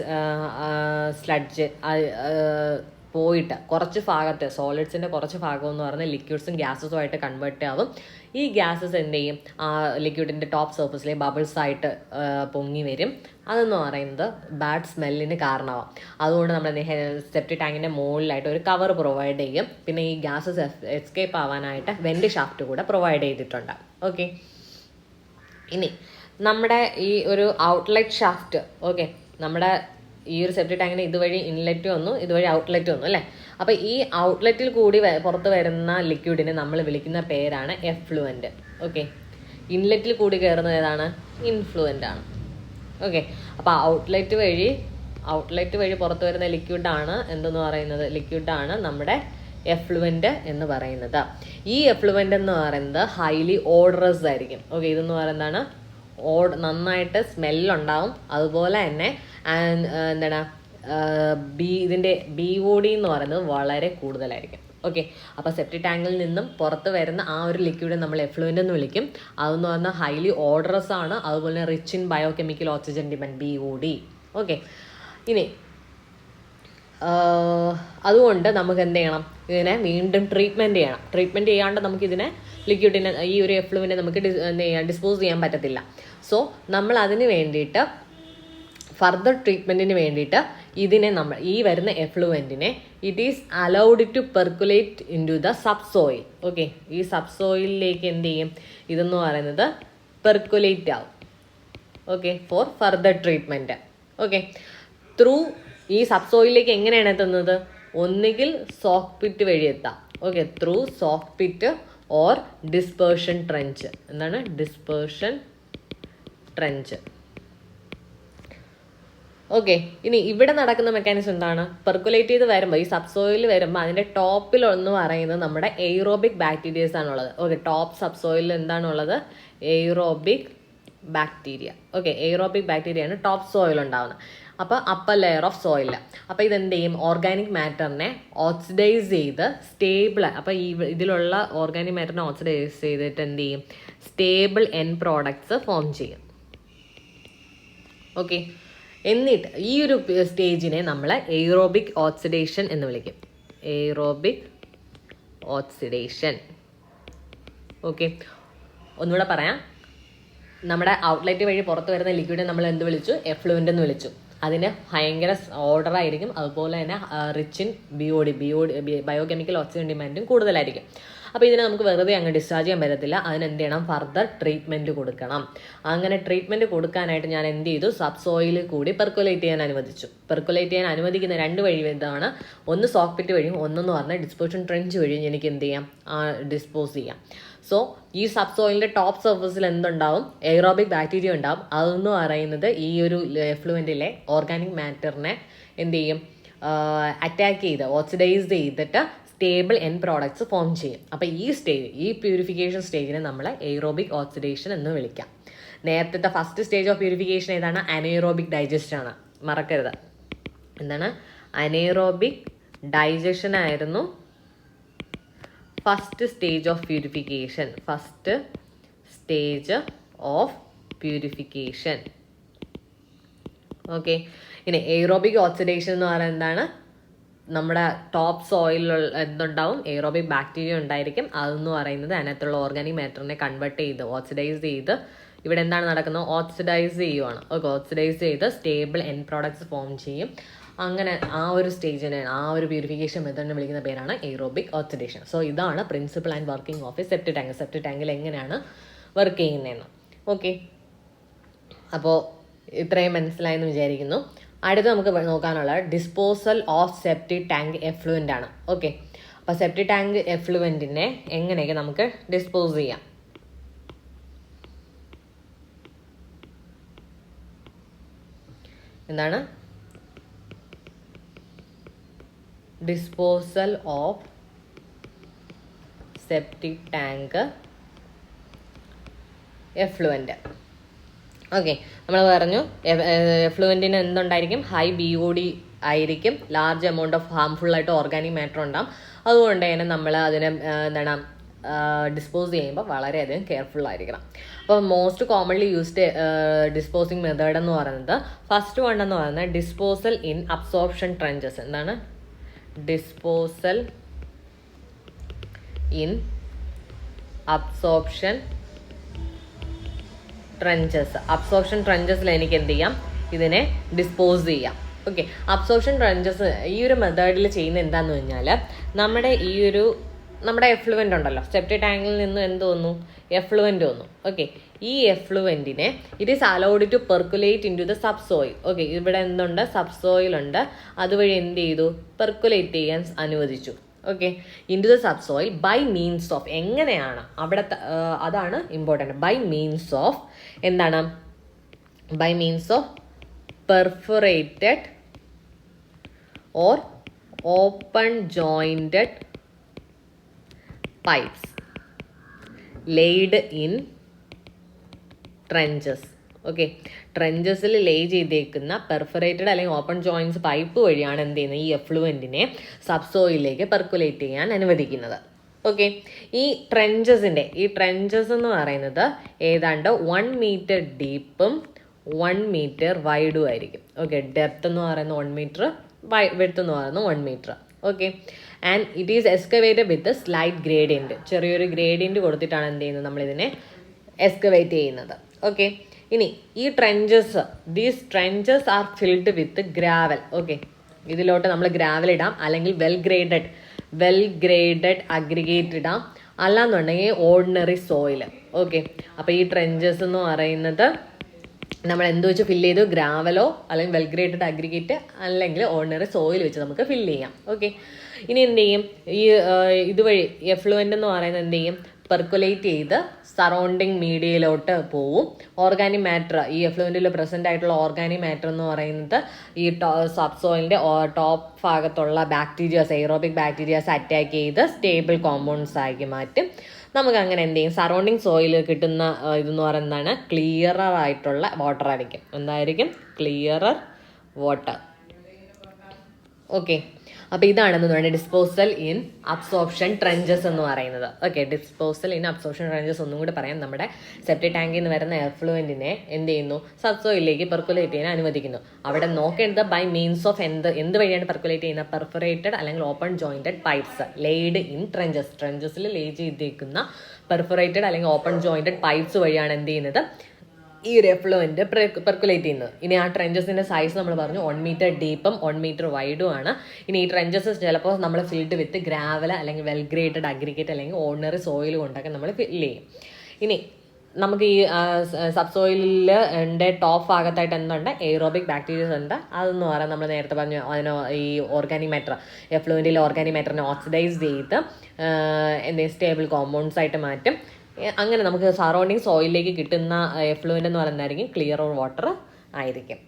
സ്ലഡ്ജ് പോയിട്ട് കുറച്ച് ഭാഗത്ത് സോളിഡ്സിൻ്റെ കുറച്ച് ഭാഗം എന്ന് പറഞ്ഞാൽ ലിക്വിഡ്സും ഗ്യാസസും ആയിട്ട് കൺവേർട്ട് ആവും. ഈ ഗ്യാസസ് എന്ത് ചെയ്യും, ആ ലിക്വിഡിൻ്റെ ടോപ്പ് സർഫസിലെ ബബിൾസ് ആയിട്ട് പൊങ്ങി വരും. അതെന്ന് പറയുന്നത് ബാഡ് സ്മെല്ലിന് കാരണമാവും. അതുകൊണ്ട് നമ്മൾ സെപ്റ്റിക് ടാങ്കിൻ്റെ മുകളിലായിട്ട് ഒരു കവർ പ്രൊവൈഡ് ചെയ്യും. പിന്നെ ഈ ഗ്യാസസ് എസ്കേപ്പ് ആവാനായിട്ട് വെൻറ്റ് ഷാഫ്റ്റ് കൂടെ പ്രൊവൈഡ് ചെയ്തിട്ടുണ്ട്. ഓക്കെ, ഇനി നമ്മുടെ ഈ ഒരു ഔട്ട്ലെറ്റ് ഷാഫ്റ്റ്. ഓക്കെ, നമ്മുടെ ഈ ഒരു സെപ്റ്റിക് ടാങ്കിന് ഇതുവഴി ഇൻലെറ്റ് വന്നു, ഇതുവഴി ഔട്ട്ലെറ്റ് വന്നു അല്ലേ. അപ്പോൾ ഈ ഔട്ട്ലെറ്റിൽ കൂടി പുറത്ത് വരുന്ന ലിക്വിഡിനെ നമ്മൾ വിളിക്കുന്ന പേരാണ് എഫ്ലുവൻറ്റ്. ഓക്കെ, ഇൻലെറ്റിൽ കൂടി കയറുന്നത് ഏതാണ്, ഇൻഫ്ലുവൻ്റ് ആണ്. ഓക്കെ, അപ്പോൾ ഔട്ട്ലെറ്റ് വഴി പുറത്ത് വരുന്ന ലിക്വിഡാണ് എന്തെന്ന് പറയുന്നത്, ലിക്വിഡാണ് നമ്മുടെ എഫ്ലുവൻ്റ് എന്ന് പറയുന്നത്. ഈ എഫ്ലുവൻ്റ് എന്ന് പറയുന്നത് ഹൈലി ഓഡറസ് ആയിരിക്കും. ഓക്കെ, ഇതെന്ന് പറയുന്നതാണ് നന്നായിട്ട് സ്മെല്ലുണ്ടാവും. അതുപോലെ തന്നെ എന്താണ് ഇതിൻ്റെ BOD എന്ന് പറയുന്നത് വളരെ കൂടുതലായിരിക്കും. ഓക്കെ, അപ്പോൾ സെപ്റ്റിക് ടാങ്കിൽ നിന്നും പുറത്ത് വരുന്ന ആ ഒരു ലിക്വിഡ് നമ്മൾ എഫ്ലുവൻ്റ് എന്ന് വിളിക്കും. അതെന്ന് പറഞ്ഞാൽ ഹൈലി ഓഡറസ് ആണ്. അതുപോലെ rich in biochemical oxygen demand, BOD. Okay, ഇനി അതുകൊണ്ട് നമുക്ക് എന്ത് ചെയ്യണം, ഇതിനെ വീണ്ടും ട്രീറ്റ്മെൻറ്റ് ചെയ്യണം. ട്രീറ്റ്മെൻറ്റ് ചെയ്യാണ്ട് നമുക്കിതിനെ ലിക്വിഡിനെ ഈ ഒരു എഫ്ലുവിനെ നമുക്ക് ഡിസ്പോസ് ചെയ്യാൻ പറ്റത്തില്ല. സോ നമ്മൾ അതിന് വേണ്ടിയിട്ട് ഫർദർ ട്രീറ്റ്മെൻറ്റിന് വേണ്ടിയിട്ട് ഇതിനെ നമ്മൾ ഈ വരുന്ന എഫ്ലുവൻറ്റിനെ it is allowed to percolate into the subsoil. Okay, ഈ സബ് സോയിലിലേക്ക് എന്ത് ചെയ്യും, ഇതെന്ന് പറയുന്നത് പെർക്കുലേറ്റ് ആവും. Okay, for further treatment. Okay, through ഈ സബ് സോയിലിലേക്ക് എങ്ങനെയാണ് എത്തുന്നത്, ഒന്നുകിൽ സോക്ക് പിറ്റ് വഴി എത്താം. Okay, through soak pit or dispersion trench. എന്താണ് ഡിസ്പേർഷൻ ട്രെഞ്ച്? ഓക്കെ, ഇനി ഇവിടെ നടക്കുന്ന മെക്കാനിസം എന്താണ്, പെർക്കുലേറ്റ് ചെയ്ത് വരുമ്പോൾ ഈ സബ്സോയിൽ വരുമ്പോൾ അതിൻ്റെ ടോപ്പിൽ എന്ന് പറയുന്നത് നമ്മുടെ എയ്റോബിക് ബാക്ടീരിയസ് ആണുള്ളത്. ഓക്കെ, ടോപ്പ് സബ്സോയിലിൽ എന്താണുള്ളത്, എയ്റോബിക് ബാക്ടീരിയ. ഓക്കെ, എയ്റോബിക് ബാക്ടീരിയയാണ് ടോപ്പ് സോയിൽ ഉണ്ടാകുന്നത്. അപ്പോൾ അപ്പർ ലെയർ ഓഫ് സോയിൽ. അപ്പോൾ ഇതെന്ത് ചെയ്യും, ഓർഗാനിക് മാറ്ററിനെ ഓക്സിഡൈസ് ചെയ്ത് സ്റ്റേബിൾ, അപ്പോൾ ഇതിലുള്ള ഓർഗാനിക് മാറ്ററിനെ ഓക്സിഡൈസ് ചെയ്തിട്ട് എന്ത് ചെയ്യും, സ്റ്റേബിൾ എൻ പ്രോഡക്ട്സ് ഫോം ചെയ്യും. ഓക്കെ, എന്നിട്ട് ഈ ഒരു സ്റ്റേജിനെ നമ്മൾ എയ്റോബിക് ഓക്സിഡേഷൻ എന്ന് വിളിക്കും. Aerobic oxidation. ഓക്കെ, ഒന്നുകൂടെ പറയാം. നമ്മുടെ ഔട്ട്ലെറ്റ് വഴി പുറത്ത് വരുന്ന ലിക്വിഡിനെ നമ്മൾ എന്ത് വിളിച്ചു, എഫ്ലുവൻ്റ് എന്ന് വിളിച്ചു. അതിന് ഭയങ്കര ഓർഡർ ആയിരിക്കും. അതുപോലെ തന്നെ rich in BOD biochemical oxygen ഡിമാൻഡും കൂടുതലായിരിക്കും. അപ്പോൾ ഇതിനെ നമുക്ക് വെറുതെ അങ്ങ് ഡിസ്ചാർജ് ചെയ്യാൻ പറ്റത്തില്ല. അതിനെന്ത് ചെയ്യണം, ഫർദർ ട്രീറ്റ്മെൻറ്റ് കൊടുക്കണം. അങ്ങനെ ട്രീറ്റ്മെൻറ്റ് കൊടുക്കാനായിട്ട് ഞാൻ എന്ത് ചെയ്തു, സബ് സോയിലിൽ കൂടി പെർക്കുലേറ്റ് ചെയ്യാൻ അനുവദിച്ചു. പെർക്കുലേറ്റ് ചെയ്യാൻ അനുവദിക്കുന്ന രണ്ട് വഴി എന്താണ്, ഒന്ന് സോക്ക് പിറ്റ് വഴിയും ഒന്നെന്ന് പറഞ്ഞാൽ ഡിസ്പോഷൻ ട്രെഞ്ച് വഴിയും എനിക്ക് എന്ത് ചെയ്യാം, ഡിസ്പോസ് ചെയ്യാം. സോ ഈ സബ് സോയിലിൻ്റെ ടോപ്പ് സർഫസിൽ എന്തുണ്ടാവും, എയ്റോബിക് ബാക്ടീരിയ ഉണ്ടാവും. അതെന്ന് പറയുന്നത് ഈ ഒരു എഫ്ലുവൻറ്റിലെ ഓർഗാനിക് മാറ്ററിനെ എന്ത് ചെയ്യും, അറ്റാക്ക് ചെയ്ത് ഓക്സിഡൈസ് ചെയ്തിട്ട് സ്റ്റേബിൾ എൻ പ്രോഡക്ട്സ് ഫോം ചെയ്യും. അപ്പോൾ ഈ പ്യൂരിഫിക്കേഷൻ സ്റ്റേജിനെ നമ്മൾ എയ്റോബിക് ഓക്സിഡേഷൻ എന്ന് വിളിക്കാം. നേരത്തെ ഫസ്റ്റ് സ്റ്റേജ് ഓഫ് പ്യൂരിഫിക്കേഷൻ ഏതാണ്, അനൈറോബിക് ഡൈജഷൻ ആണ്, മറക്കരുത്. എന്താണ്, അനൈറോബിക് ഡൈജഷൻ ആയിരുന്നു first stage of purification. First stage of purification. Okay, ഇനി എയ്റോബിക് ഓക്സിഡേഷൻ എന്ന് പറയുന്നത് എന്താണ്, നമ്മുടെ ടോപ്പ് സോയിലുള്ള എന്തുണ്ടാവും, എയ്റോബിക് ബാക്ടീരിയ ഉണ്ടായിരിക്കും. അതെന്ന് പറയുന്നത് അതിനകത്തുള്ള ഓർഗാനിക് മാറ്ററിനെ കൺവേർട്ട് ചെയ്ത് ഓക്സിഡൈസ് ചെയ്ത് ഇവിടെ എന്താണ് നടക്കുന്നത്, ഓക്സിഡൈസ് ചെയ്യുവാണ്. ഓക്കെ, ഓക്സിഡൈസ് ചെയ്ത് സ്റ്റേബിൾ എൻ പ്രോഡക്ട്സ് ഫോം ചെയ്യും. അങ്ങനെ ആ ഒരു സ്റ്റേജിനെ, ആ ഒരു പ്യൂരിഫിക്കേഷൻ മെത്തേഡിനെ വിളിക്കുന്ന പേരാണ് എയ്റോബിക് ഓക്സിഡേഷൻ. സോ ഇതാണ് principle and working of A septic tank. Septic ടാങ്കിൽ എങ്ങനെയാണ് വർക്ക് ചെയ്യുന്നതെന്ന്. ഓക്കെ, അപ്പോൾ ഇത്രയും മനസ്സിലായെന്ന് വിചാരിക്കുന്നു. അടുത്ത് നമുക്ക് നോക്കാനുള്ള disposal of septic tank effluent ആണ്. ഓക്കെ, അപ്പോൾ സെപ്റ്റിക് ടാങ്ക് എഫ്ലുവൻറ്റിനെ എങ്ങനെയൊക്കെ നമുക്ക് ഡിസ്പോസ് ചെയ്യാം. എന്താണ് disposal of septic tank effluent? Okay, നമ്മൾ പറഞ്ഞു എഫ്ലുവൻറ്റിന് എന്തുണ്ടായിരിക്കും, ഹൈ BOD ആയിരിക്കും, ലാർജ് എമൗണ്ട് ഓഫ് ഹാംഫുൾ ആയിട്ട് ഓർഗാനിക് മാറ്റർ ഉണ്ടാകും. അതുകൊണ്ട് തന്നെ നമ്മൾ അതിനെ എന്താണ് ഡിസ്പോസ് ചെയ്യുമ്പോൾ വളരെയധികം കെയർഫുൾ ആയിരിക്കണം. അപ്പോൾ most commonly used disposing method എന്ന് പറയുന്നത്, ഫസ്റ്റ് വൺ എന്ന് പറയുന്നത് ഡിസ്പോസൽ ഇൻ അബ്സോർപ്ഷൻ ട്രെഞ്ചസ്. എന്താണ് disposal in absorption trenches. Absorption ട്രെഞ്ചസിൽ എനിക്ക് എന്ത് ചെയ്യാം, ഇതിനെ ഡിസ്പോസ് ചെയ്യാം. ഓക്കെ, അബ്സോർപ്ഷൻ ട്രെഞ്ചസ് ഈ ഒരു മെത്തേഡിൽ ചെയ്യുന്ന എന്താണെന്ന് കഴിഞ്ഞാൽ, നമ്മുടെ എഫ്ലുവൻ്റ് ഉണ്ടല്ലോ, സെപ്റ്റിക് ടാങ്കിൽ നിന്ന് എന്ത് വന്നു, എഫ്ലുവൻ്റ് വന്നു. ഓക്കെ, ഈ എഫ്ലുവൻറ്റിനെ it is allowed to percolate into the subsoil. Okay, ഇവിടെ എന്തുണ്ട്, സബ്സോയിൽ ഉണ്ട്, അതുവഴി എന്ത് ചെയ്തു, പെർക്കുലേറ്റ് ചെയ്യാൻ അനുവദിച്ചു. Okay, into the subsoil by means of, എങ്ങനെയാണ് അവിടുത്തെ, അതാണ് ഇമ്പോർട്ടൻറ്റ്, ബൈ മീൻസ് ഓഫ് എന്താണ്, by means of perforated or open jointed pipes laid in trenches. Okay, ട്രെഞ്ചസിൽ ലേ ചെയ്തേക്കുന്ന പെർഫറേറ്റഡ് അല്ലെങ്കിൽ ഓപ്പൺ ജോയിൻസ് പൈപ്പ് വഴിയാണ് എന്ത് ചെയ്യുന്നത്, ഈ എഫ്ലുവൻറ്റിനെ സബ്സോയിലേക്ക് പെർക്കുലേറ്റ് ചെയ്യാൻ അനുവദിക്കുന്നത്. ഓക്കെ, ഈ ട്രെഞ്ചസ് എന്ന് പറയുന്നത് ഏതാണ്ട് 1 മീറ്റർ ഡീപ്പും 1 മീറ്റർ വൈഡും ആയിരിക്കും. ഓക്കെ, ഡെപ്ത് എന്ന് പറയുന്നത് 1 മീറ്റർ, വിഡ്ത്ത് എന്ന് പറയുന്നത് 1 മീറ്റർ. Okay, and it is excavated with slight gradient. ചെറിയൊരു ഗ്രേഡിയൻറ്റ് കൊടുത്തിട്ടാണ് എന്ത് ചെയ്യുന്നത്, നമ്മളിതിനെ എക്സ്കവേറ്റ് ചെയ്യുന്നത്. ഓക്കെ, ഇനി ഈ these trenches are filled with gravel. Okay, ഇതിലോട്ട് നമ്മൾ ഗ്രാവൽ ഇടാം, അല്ലെങ്കിൽ വെൽ ഗ്രേഡഡ് അഗ്രിഗേറ്റ് ഇടാം, അല്ലാന്നുണ്ടെങ്കിൽ ഓർഡിനറി സോയിൽ. ഓക്കെ, അപ്പോൾ ഈ ട്രെഞ്ചസ് എന്ന് പറയുന്നത് നമ്മൾ എന്ത് വെച്ച് ഫില്ല് ചെയ്തു, ഗ്രാവലോ അല്ലെങ്കിൽ വെൽ ഗ്രേഡഡ് അഗ്രിഗേറ്റ് അല്ലെങ്കിൽ ഓർഡിനറി സോയിൽ വെച്ച് നമുക്ക് ഫില്ല് ചെയ്യാം. ഓക്കെ, ഇനി എന്ത് ചെയ്യും, ഈ ഇതുവഴി എഫ്ലുവൻ്റ് എന്ന് പറയുന്നത് എന്ത് ചെയ്യും, പെർക്കുലേറ്റ് ചെയ്ത് സറൗണ്ടിങ് മീഡിയയിലോട്ട് പോവും. ഓർഗാനിക് മാറ്റർ, ഈ എഫ്ലുവൻറ്റിൽ പ്രസൻ്റ് ആയിട്ടുള്ള ഓർഗാനിക് മാറ്റർ എന്ന് പറയുന്നത് ഈ സബ്സോയിലിൻ്റെ ടോപ്പ് ഭാഗത്തുള്ള ബാക്ടീരിയാസ്, എയ്റോബിക് ബാക്ടീരിയാസ് അറ്റാക്ക് ചെയ്ത് സ്റ്റേബിൾ കോമ്പൗണ്ട്സ് ആക്കി മാറ്റും. നമുക്ക് അങ്ങനെ എന്ത് ചെയ്യും, സറൗണ്ടിങ് സോയിൽ കിട്ടുന്ന ഇതെന്ന് പറയുന്നതാണ് ക്ലിയറർ ആയിട്ടുള്ള വാട്ടർ ആയിരിക്കും. എന്തായിരിക്കും, ക്ലിയറർ വാട്ടർ. ഓക്കെ, അപ്പോൾ ഇതാണെന്ന് പറയുന്നത് ഡിസ്പോസൽ ഇൻ അബ്സോർപ്ഷൻ ട്രെഞ്ചസ് എന്ന് പറയുന്നത്. Okay, disposal in absorption trenches ഒന്നും കൂടി പറയാം. നമ്മുടെ സെപ്റ്റിക് ടാങ്കിൽ നിന്ന് വരുന്ന എഫ്ലുവൻറ്റിനെ എന്ത് ചെയ്യുന്നു, സബ്സോയിലേക്ക് പെർക്കുലേറ്റ് ചെയ്യാൻ അനുവദിക്കുന്നു. അവിടെ നോക്കേണ്ടത് ബൈ മീൻസ് ഓഫ് എന്ത് വഴിയാണ് പെർക്കുലേറ്റ് ചെയ്യുന്നത്, പെർഫറേറ്റഡ് അല്ലെങ്കിൽ open jointed pipes laid in ട്രെഞ്ചസിൽ ലേ ചെയ്തേക്കുന്ന പെർഫറേറ്റഡ് അല്ലെങ്കിൽ ഓപ്പൺ ജോയിൻറ്റഡ് പൈപ്സ് വഴിയാണ് എന്ത് ചെയ്യുന്നത്, ഈ ഒരു എഫ്ലുവൻറ്റ് പെർക്കുലേറ്റ് ചെയ്യുന്നത്. ഇനി ആ ട്രെഞ്ചസിൻ്റെ സൈസ് നമ്മൾ പറഞ്ഞു 1 മീറ്റർ ഡീപ്പും 1 മീറ്റർ വൈഡും ആണ്. ഇനി ഈ ട്രെഞ്ചസ് ചിലപ്പോൾ നമ്മൾ ഫിൽഡ് വിത്ത് ഗ്രാവൽ അല്ലെങ്കിൽ വെൽ ഗ്രേഡഡ് അഗ്രിഗേറ്റ് അല്ലെങ്കിൽ ഓർഡിനറി സോയിൽ കൊണ്ടൊക്കെ നമ്മൾ ഫില്ല് ചെയ്യും. ഇനി നമുക്ക് ഈ സബ്സോയിലിൽ ടോപ്പ് ഭാഗത്തായിട്ട് എന്തുണ്ട്, എയ്റോബിക് ബാക്ടീരിയസ് ഉണ്ട്. അതെന്ന് പറയാൻ നമ്മൾ നേരത്തെ പറഞ്ഞു, അതിന് ഈ ഓർഗാനിക് മാറ്റർ, എഫ്ലുവൻറ്റിലെ ഓർഗാനിക് മാറ്ററിനെ ഓക്സിഡൈസ് ചെയ്ത് എന്തെങ്കിലും സ്റ്റേബിൾ കോമ്പൗണ്ട്സ് ആയിട്ട് മാറ്റും. അങ്ങനെ നമുക്ക് സറൗണ്ടിങ് സോയിലിലേക്ക് കിട്ടുന്ന എഫ്ലുവൻ്റ് എന്ന് പറയുന്നതായിരിക്കും ക്ലിയർ വാട്ടർ ആയിരിക്കും.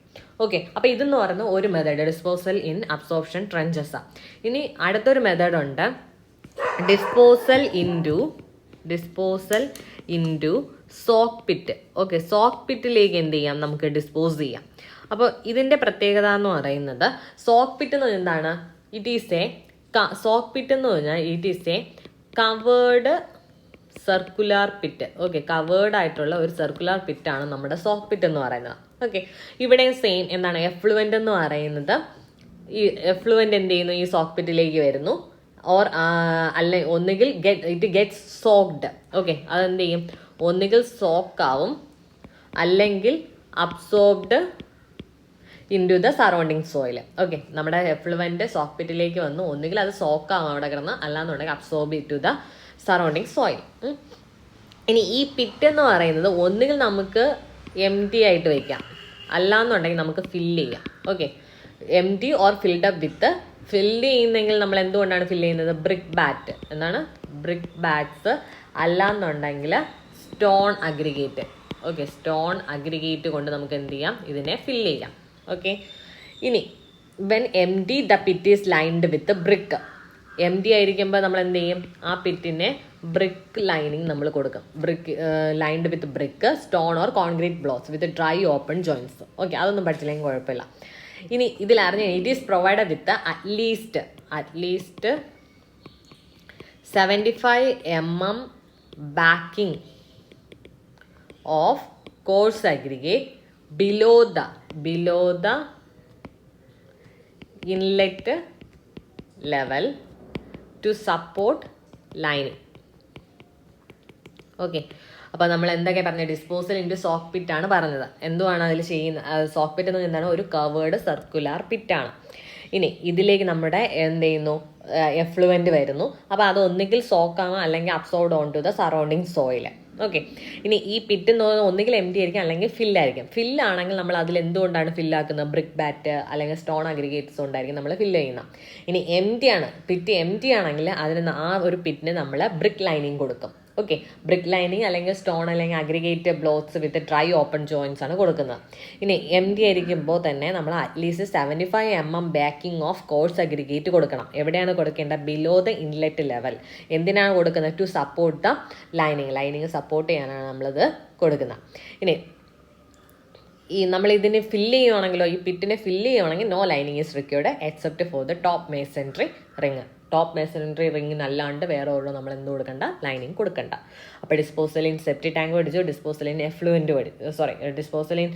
ഓക്കെ, അപ്പോൾ ഇതെന്ന് പറയുന്ന ഒരു method, disposal in absorption trenches. ഇനി അടുത്തൊരു മെത്തേഡ് ഉണ്ട്, disposal into soak pit. Okay, soak പിറ്റിലേക്ക് എന്ത് ചെയ്യാം, നമുക്ക് ഡിസ്പോസ് ചെയ്യാം. അപ്പോൾ ഇതിൻ്റെ പ്രത്യേകത എന്ന് പറയുന്നത്, സോക്ക് പിറ്റ് എന്ന് പറഞ്ഞാൽ എന്താണ്, സോക്ക് പിറ്റ് എന്ന് പറഞ്ഞാൽ it is a covered circular pit. Okay, covered ആയിട്ടുള്ള ഒരു സർക്കുലാർ പിറ്റാണ് നമ്മുടെ സോക്ക് പിറ്റ് എന്ന് പറയുന്നത്. ഓക്കെ, ഇവിടെ സെയിം എന്താണ്, എഫ്ലുവൻ്റ് എന്ന് പറയുന്നത്, ഈ എഫ്ലുവൻ്റ് എന്ത് ചെയ്യുന്നു, ഈ സോക്ക് പിറ്റിലേക്ക് വരുന്നു, ഓർ ഒന്നുകിൽ ഇറ്റ് ഗെറ്റ്സ് സോക്ഡ്. ഓക്കെ, അതെന്ത് ചെയ്യും, ഒന്നുകിൽ സോക്ക് ആവും അല്ലെങ്കിൽ absorbed into the surrounding soil. Okay, നമ്മുടെ എഫ്ലുവൻറ്റ് സോക്ക് പിറ്റിലേക്ക് വന്നു, ഒന്നുകിൽ അത് സോക്കാവും അവിടെ കിടന്ന്, അല്ലാന്നുണ്ടെങ്കിൽ absorb to the surrounding soil. ഇനി ഈ പിറ്റ് എന്ന് പറയുന്നത് ഒന്നുകിൽ നമുക്ക് എം ടി ആയിട്ട് വയ്ക്കാം, അല്ലാന്നുണ്ടെങ്കിൽ നമുക്ക് ഫില്ല് ചെയ്യാം. Okay, empty or filled up with. Fill ചെയ്യുന്നെങ്കിൽ നമ്മൾ എന്തുകൊണ്ടാണ് ഫില്ല് ചെയ്യുന്നത്? Brick bat. എന്താണ്? Brick bats. അല്ലാന്നുണ്ടെങ്കിൽ stone aggregate. Okay, stone aggregate കൊണ്ട് നമുക്ക് എന്ത് ചെയ്യാം? ഇതിനെ ഫില്ല് ചെയ്യാം. ഓക്കെ, ഇനി when empty the pit is lined with brick. Empty ആയിരിക്കുമ്പോൾ നമ്മൾ എന്ത് ചെയ്യും? ആ പിറ്റിനെ ബ്രിക്ക് ലൈനിങ് നമ്മൾ കൊടുക്കും. Brick lined with brick, stone or concrete blocks with dry open joints. Okay, അതൊന്നും പഠിച്ചില്ലെങ്കിൽ കുഴപ്പമില്ല. ഇനി ഇതിൽ അറിഞ്ഞ it is provide with at least 75 mm backing of coarse aggregate below the inlet level to support lining. Okay, അപ്പോൾ നമ്മൾ എന്തൊക്കെ പറഞ്ഞത്? Disposal into soak പിറ്റാണ് പറഞ്ഞത്. എന്തുവാണ് അതിൽ ചെയ്യുന്നത്? സോക്ക് പിറ്റ് എന്ന് എന്താണ്? ഒരു കവേർഡ് സർക്കുലാർ പിറ്റാണ്. ഇനി ഇതിലേക്ക് നമ്മുടെ എന്ത് ചെയ്യുന്നു? എഫ്ലുവൻറ്റ് വരുന്നു. അപ്പോൾ അത് ഒന്നുകിൽ സോക്കാണോ അല്ലെങ്കിൽ absorbed on to the surrounding soil. Okay, ഇനി ഈ പിറ്റ് എന്ന് പറയുന്നത് ഒന്നുകിൽ എം ടി ആയിരിക്കും അല്ലെങ്കിൽ ഫില്ലായിരിക്കും. ഫില്ലാണെങ്കിൽ നമ്മൾ അതിൽ എന്തുകൊണ്ടാണ് ഫില്ലാക്കുന്നത്? ബ്രിക്ക് ബാറ്റ് അല്ലെങ്കിൽ സ്റ്റോൺ അഗ്രിഗേറ്റ്സ് കൊണ്ടായിരിക്കും നമ്മൾ ഫില്ല് ചെയ്യുന്നത്. ഇനി എം ടി ആണ്, പിറ്റ് എം ടി ആണെങ്കിൽ അതിന് ആ ഒരു പിറ്റിന് നമ്മൾ ബ്രിക്ക് ലൈനിങ് കൊടുക്കും. ഓക്കെ, ബ്രിക്ക് ലൈനിങ് അല്ലെങ്കിൽ സ്റ്റോൺ അല്ലെങ്കിൽ aggregate blocks with dry open joints ആണ് കൊടുക്കുന്നത്. ഇനി എം ടി ആയിരിക്കുമ്പോൾ തന്നെ നമ്മൾ at least 75 mm backing of course aggregate കൊടുക്കണം. എവിടെയാണ് കൊടുക്കേണ്ടത്? Below the inlet level. എന്തിനാണ് കൊടുക്കുന്നത്? To support the lining support ചെയ്യാനാണ് നമ്മളത് കൊടുക്കുന്നത്. ഇനി ഈ നമ്മൾ ഇതിന് ഫില്ല് ചെയ്യുവാണെങ്കിലോ, ഈ പിറ്റിനെ ഫില്ല് ചെയ്യുവാണെങ്കിൽ no lining is required except for the top masonry ring. Top masonry റിങ്ങിനല്ലാണ്ട് വേറെ ഓരോ നമ്മൾ എന്ത് കൊടുക്കണ്ട? ലൈനിങ് കൊടുക്കണ്ട. അപ്പോൾ ഡിസ്പോസലിൻ സെപ്റ്റി ടാങ്ക് പഠിച്ചു, ഡിസ്പോസലിൻ എഫ്ലുവൻറ്റ് ഡിസ്പോസലിൻ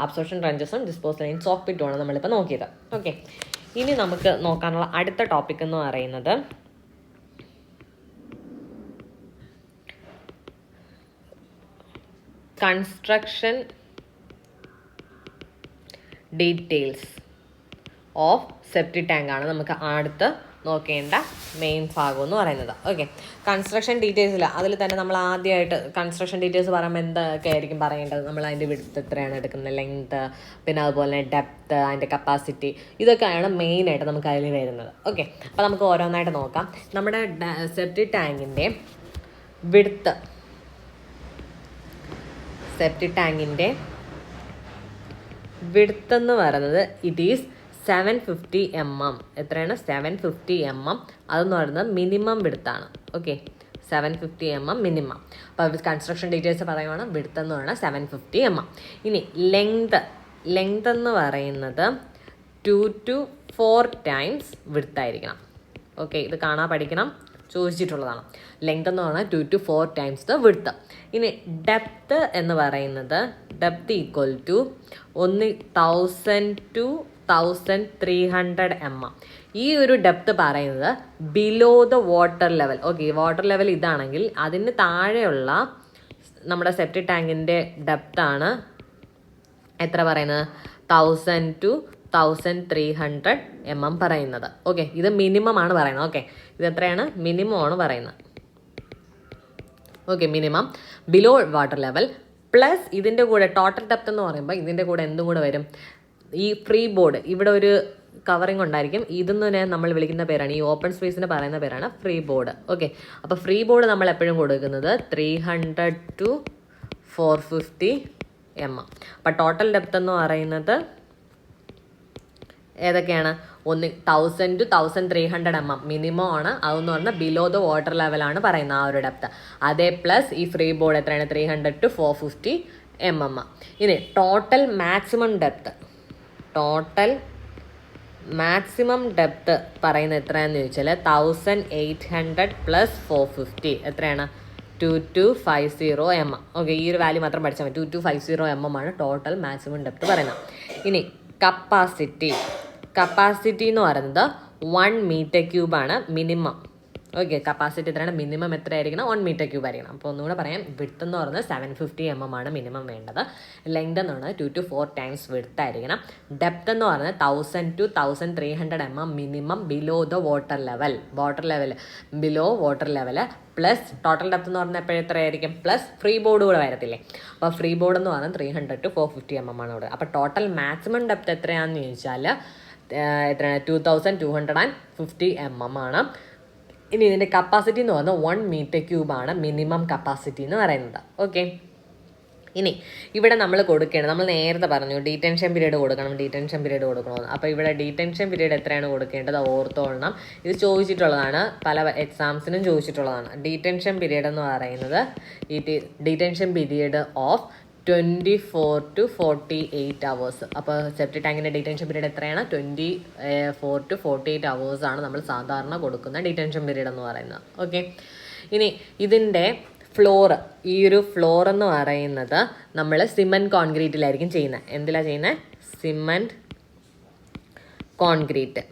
അബ്സോർപ്ഷൻ ട്രഞ്ചസും ഡിസ്പോസലിൻ സോക്ക് പിറ്റുമാണ് നമ്മളിപ്പോൾ നോക്കിയത്. ഓക്കെ, ഇനി നമുക്ക് നോക്കാനുള്ള അടുത്ത ടോപ്പിക് എന്ന് പറയുന്നത് construction details of septic tank ആണ് നമുക്ക് അടുത്ത് നോക്കേണ്ട മെയിൻ ഭാഗം എന്ന് പറയുന്നത്. ഓക്കെ, കൺസ്ട്രക്ഷൻ ഡീറ്റെയിൽസില്ല. അതിൽ തന്നെ നമ്മൾ ആദ്യമായിട്ട് കൺസ്ട്രക്ഷൻ ഡീറ്റെയിൽസ് പറയുമ്പോൾ എന്തൊക്കെ ആയിരിക്കും പറയേണ്ടത്? നമ്മൾ അതിൻ്റെ വിഡ്ത്ത് എത്രയാണ് എടുക്കുന്നത്, ലെങ്ത്ത്, പിന്നെ അതുപോലെ തന്നെ ഡെപ്ത്ത്, അതിൻ്റെ കപ്പാസിറ്റി, ഇതൊക്കെയാണ് മെയിനായിട്ട് നമുക്ക് അതിൽ വരുന്നത്. ഓക്കെ, അപ്പോൾ നമുക്ക് ഓരോന്നായിട്ട് നോക്കാം. നമ്മുടെ സെപ്റ്റി ടാങ്കിൻ്റെ വിഡ്ത്ത്, സെപ്റ്റി ടാങ്കിൻ്റെ വിഡ്ത്ത് എന്ന് പറയുന്നത് ഇറ്റ് ഈസ് 750 mm. എത്രയാണ്? 750 mm. അതെന്ന് പറയുന്നത് മിനിമം വിഡ്ത്താണ്. Okay, 750 mm minimum. അപ്പോൾ കൺസ്ട്രക്ഷൻ ഡീറ്റെയിൽസ് പറയുവാണ് വിഡ്ത്ത് എന്ന് പറയുന്നത് 750 mm. ഇനി ലെങ്ത് എന്ന് പറയുന്നത് 2 to 4 times വിഡ്ത്ത് ആയിരിക്കണം. ഓക്കെ, ഇത് കാണാൻ പഠിക്കണം, ചോദിച്ചിട്ടുള്ളതാണ്. ലെങ്ത് എന്ന് പറഞ്ഞാൽ 2 to 4 times ദ വിഡ്ത്ത്. ഇനി ഡെപ്ത്ത് എന്ന് പറയുന്നത് depth equal to 1000 to 1300 mm. ഈ ഒരു ഡെപ്ത്ത് പറയുന്നത് below the water level. Okay, water level ഇതാണെങ്കിൽ അതിന് താഴെയുള്ള നമ്മുടെ സെപ്റ്റി ടാങ്കിൻ്റെ ഡെപ്താണ് എത്ര പറയുന്നത്? 1000 to 1300 mm പറയുന്നത്. ഓക്കെ, ഇത് മിനിമം ആണ് പറയുന്നത്. ഓക്കെ, ഇത് എത്രയാണ്? മിനിമം ആണ് പറയുന്നത്. Okay, minimum below water level plus ഇതിൻ്റെ കൂടെ ടോട്ടൽ ഡെപ്ത്ത് എന്ന് പറയുമ്പോൾ ഇതിൻ്റെ കൂടെ എന്തും കൂടെ വരും? ഈ ഫ്രീ ബോർഡ്, ഇവിടെ ഒരു കവറിങ് ഉണ്ടായിരിക്കും. ഇതെന്ന് നമ്മൾ വിളിക്കുന്ന പേരാണ്, ഈ ഓപ്പൺ സ്പേസിന് പറയുന്ന പേരാണ് ഫ്രീ ബോർഡ്. ഓക്കെ, അപ്പോൾ ഫ്രീ ബോർഡ് നമ്മൾ എപ്പോഴും കൊടുക്കുന്നത് 300 to 450 mm. അപ്പോൾ ടോട്ടൽ ഡെപ്ത്ത് എന്ന് പറയുന്നത് ഏതൊക്കെയാണ്? 1000 to 1300 mm മിനിമം ആണ്. അതെന്ന് പറഞ്ഞാൽ ബിലോ ദ വാട്ടർ ലെവലാണ് പറയുന്നത് ആ ഒരു ഡെപ്ത്ത്. അതേ പ്ലസ് ഈ ഫ്രീ ബോർഡ് എത്രയാണ്? 300 to 450 mm. ഇനി ടോട്ടൽ മാക്സിമം ഡെപ്ത്ത്, പറയുന്നത് എത്രയാണെന്ന് ചോദിച്ചാൽ 1800 plus 450 എത്രയാണ്? 2250 mm. ഓക്കെ, ഈ ഒരു വാല്യൂ മാത്രം പഠിച്ചാൽ മതി. 2250 mm ആണ് ടോട്ടൽ മാക്സിമം ഡെപ്ത്ത് പറയുന്നത്. ഇനി കപ്പാസിറ്റി എന്ന് പറയുന്നത് 1 meter cube ആണ് മിനിമം. ഓക്കെ, കപ്പാസിറ്റി എത്രയാണ്? മിനിമം എത്ര ആയിരിക്കണം? 1 മീറ്റർ ക്യൂബ് ആയിരിക്കണം. അപ്പോൾ ഒന്നുകൂടെ പറയാം, വിഡ്ത്ത് എന്ന് പറയുന്നത് 750 mm ആണ് മിനിമം വേണ്ടത്. ലെങ്ത് എന്ന് പറയുന്നത് 2 to 4 times വിഡ്ത്ത് ആയിരിക്കണം. ഡെപ്ത് എന്ന് പറയുന്നത് 1000 to 1300 mm minimum below the water level. Below water level plus total depth എന്ന് പറഞ്ഞാൽ എപ്പോഴും എത്രയായിരിക്കും? പ്ലസ് ഫ്രീ ബോർഡ് കൂടെ വരത്തില്ലേ? അപ്പോൾ ഫ്രീ ബോർഡ് എന്ന് പറഞ്ഞാൽ 300 to 450 mm ആണ് ഇവിടെ. അപ്പോൾ ടോട്ടൽ മാക്സിമം ഡെപ്ത് എത്രയാണെന്ന് ചോദിച്ചാൽ എത്രയാണ്? 2250 mm ആണ്. ഇനി ഇതിൻ്റെ കപ്പാസിറ്റി എന്ന് പറഞ്ഞാൽ 1 മീറ്റർ ക്യൂബാണ് മിനിമം കപ്പാസിറ്റി എന്ന് പറയുന്നത്. ഓക്കെ, ഇനി ഇവിടെ നമ്മൾ കൊടുക്കേണ്ടത്, നമ്മൾ നേരത്തെ പറഞ്ഞു ഡീറ്റൻഷൻ പീരീഡ് കൊടുക്കണമെന്ന്. അപ്പോൾ ഇവിടെ ഡീറ്റൻഷൻ പീരീഡ് എത്രയാണ് കൊടുക്കേണ്ടത് ഓർത്തോളണം. ഇത് ചോദിച്ചിട്ടുള്ളതാണ്, പല എക്സാംസിനും ചോദിച്ചിട്ടുള്ളതാണ്. ഡീറ്റൻഷൻ പീരീഡ് എന്ന് പറയുന്നത് detention period of 24 to 48 hours. അപ്പോൾ സെപ്റ്റിക് ടാങ്കിൻ്റെ ഡീറ്റൻഷൻ പീരീഡ് എത്രയാണ്? 24 to 48 hours ആണ് നമ്മൾ സാധാരണ കൊടുക്കുന്ന ഡീറ്റൻഷൻ പീരീഡ് എന്ന് പറയുന്നത്. ഓക്കെ, ഇനി ഇതിൻ്റെ ഈ ഒരു ഫ്ലോർ എന്ന് പറയുന്നത് നമ്മൾ സിമൻറ്റ് കോൺക്രീറ്റിലായിരിക്കും ചെയ്യുന്നത്. എന്തിലാണ് ചെയ്യുന്നത്? Cement concrete.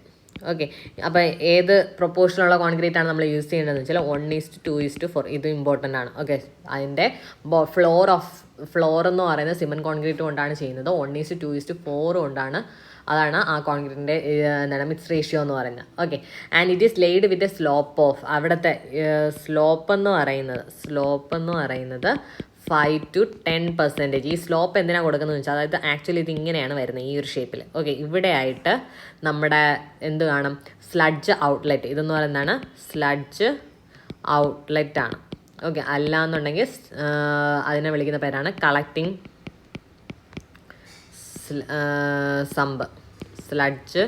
ഓക്കെ, അപ്പോൾ ഏത് പ്രൊപ്പോർഷനുള്ള കോൺക്രീറ്റ് ആണ് നമ്മൾ യൂസ് ചെയ്യേണ്ടതെന്ന് വെച്ചാൽ 1:2:4. ഇത് ഇമ്പോർട്ടൻ്റ് ആണ്. ഓക്കെ, അതിൻ്റെ ഫ്ലോർ എന്ന് പറയുന്നത് സിമൻറ്റ് കോൺക്രീറ്റ് കൊണ്ടാണ് ചെയ്യുന്നത്. 1:2:4 കൊണ്ടാണ്. അതാണ് ആ കോൺക്രീറ്റിൻ്റെ മിക്സ് റേഷ്യോ എന്ന് പറയുന്നത്. Okay, and it is laid with a slope of, അവിടുത്തെ സ്ലോപ്പ് എന്ന് പറയുന്നത് 5 to 10%. ഈ സ്ലോപ്പ് എന്തിനാണ് കൊടുക്കുന്നത് വെച്ചാൽ, അതായത് ആക്ച്വലി ഇത് ഇങ്ങനെയാണ് വരുന്നത്, ഈ ഒരു ഷേപ്പിൽ. ഓക്കെ, ഇവിടെ ആയിട്ട് നമ്മുടെ എന്ത് കാണും? Sludge outlet. ഇതെന്ന് പറയുന്നതാണ് സ്ലഡ്ജ് ഔട്ട്ലെറ്റ് ആണ്. ഓക്കെ, അല്ലാന്നുണ്ടെങ്കിൽ അതിനെ വിളിക്കുന്ന പേരാണ് collecting sump. Sludge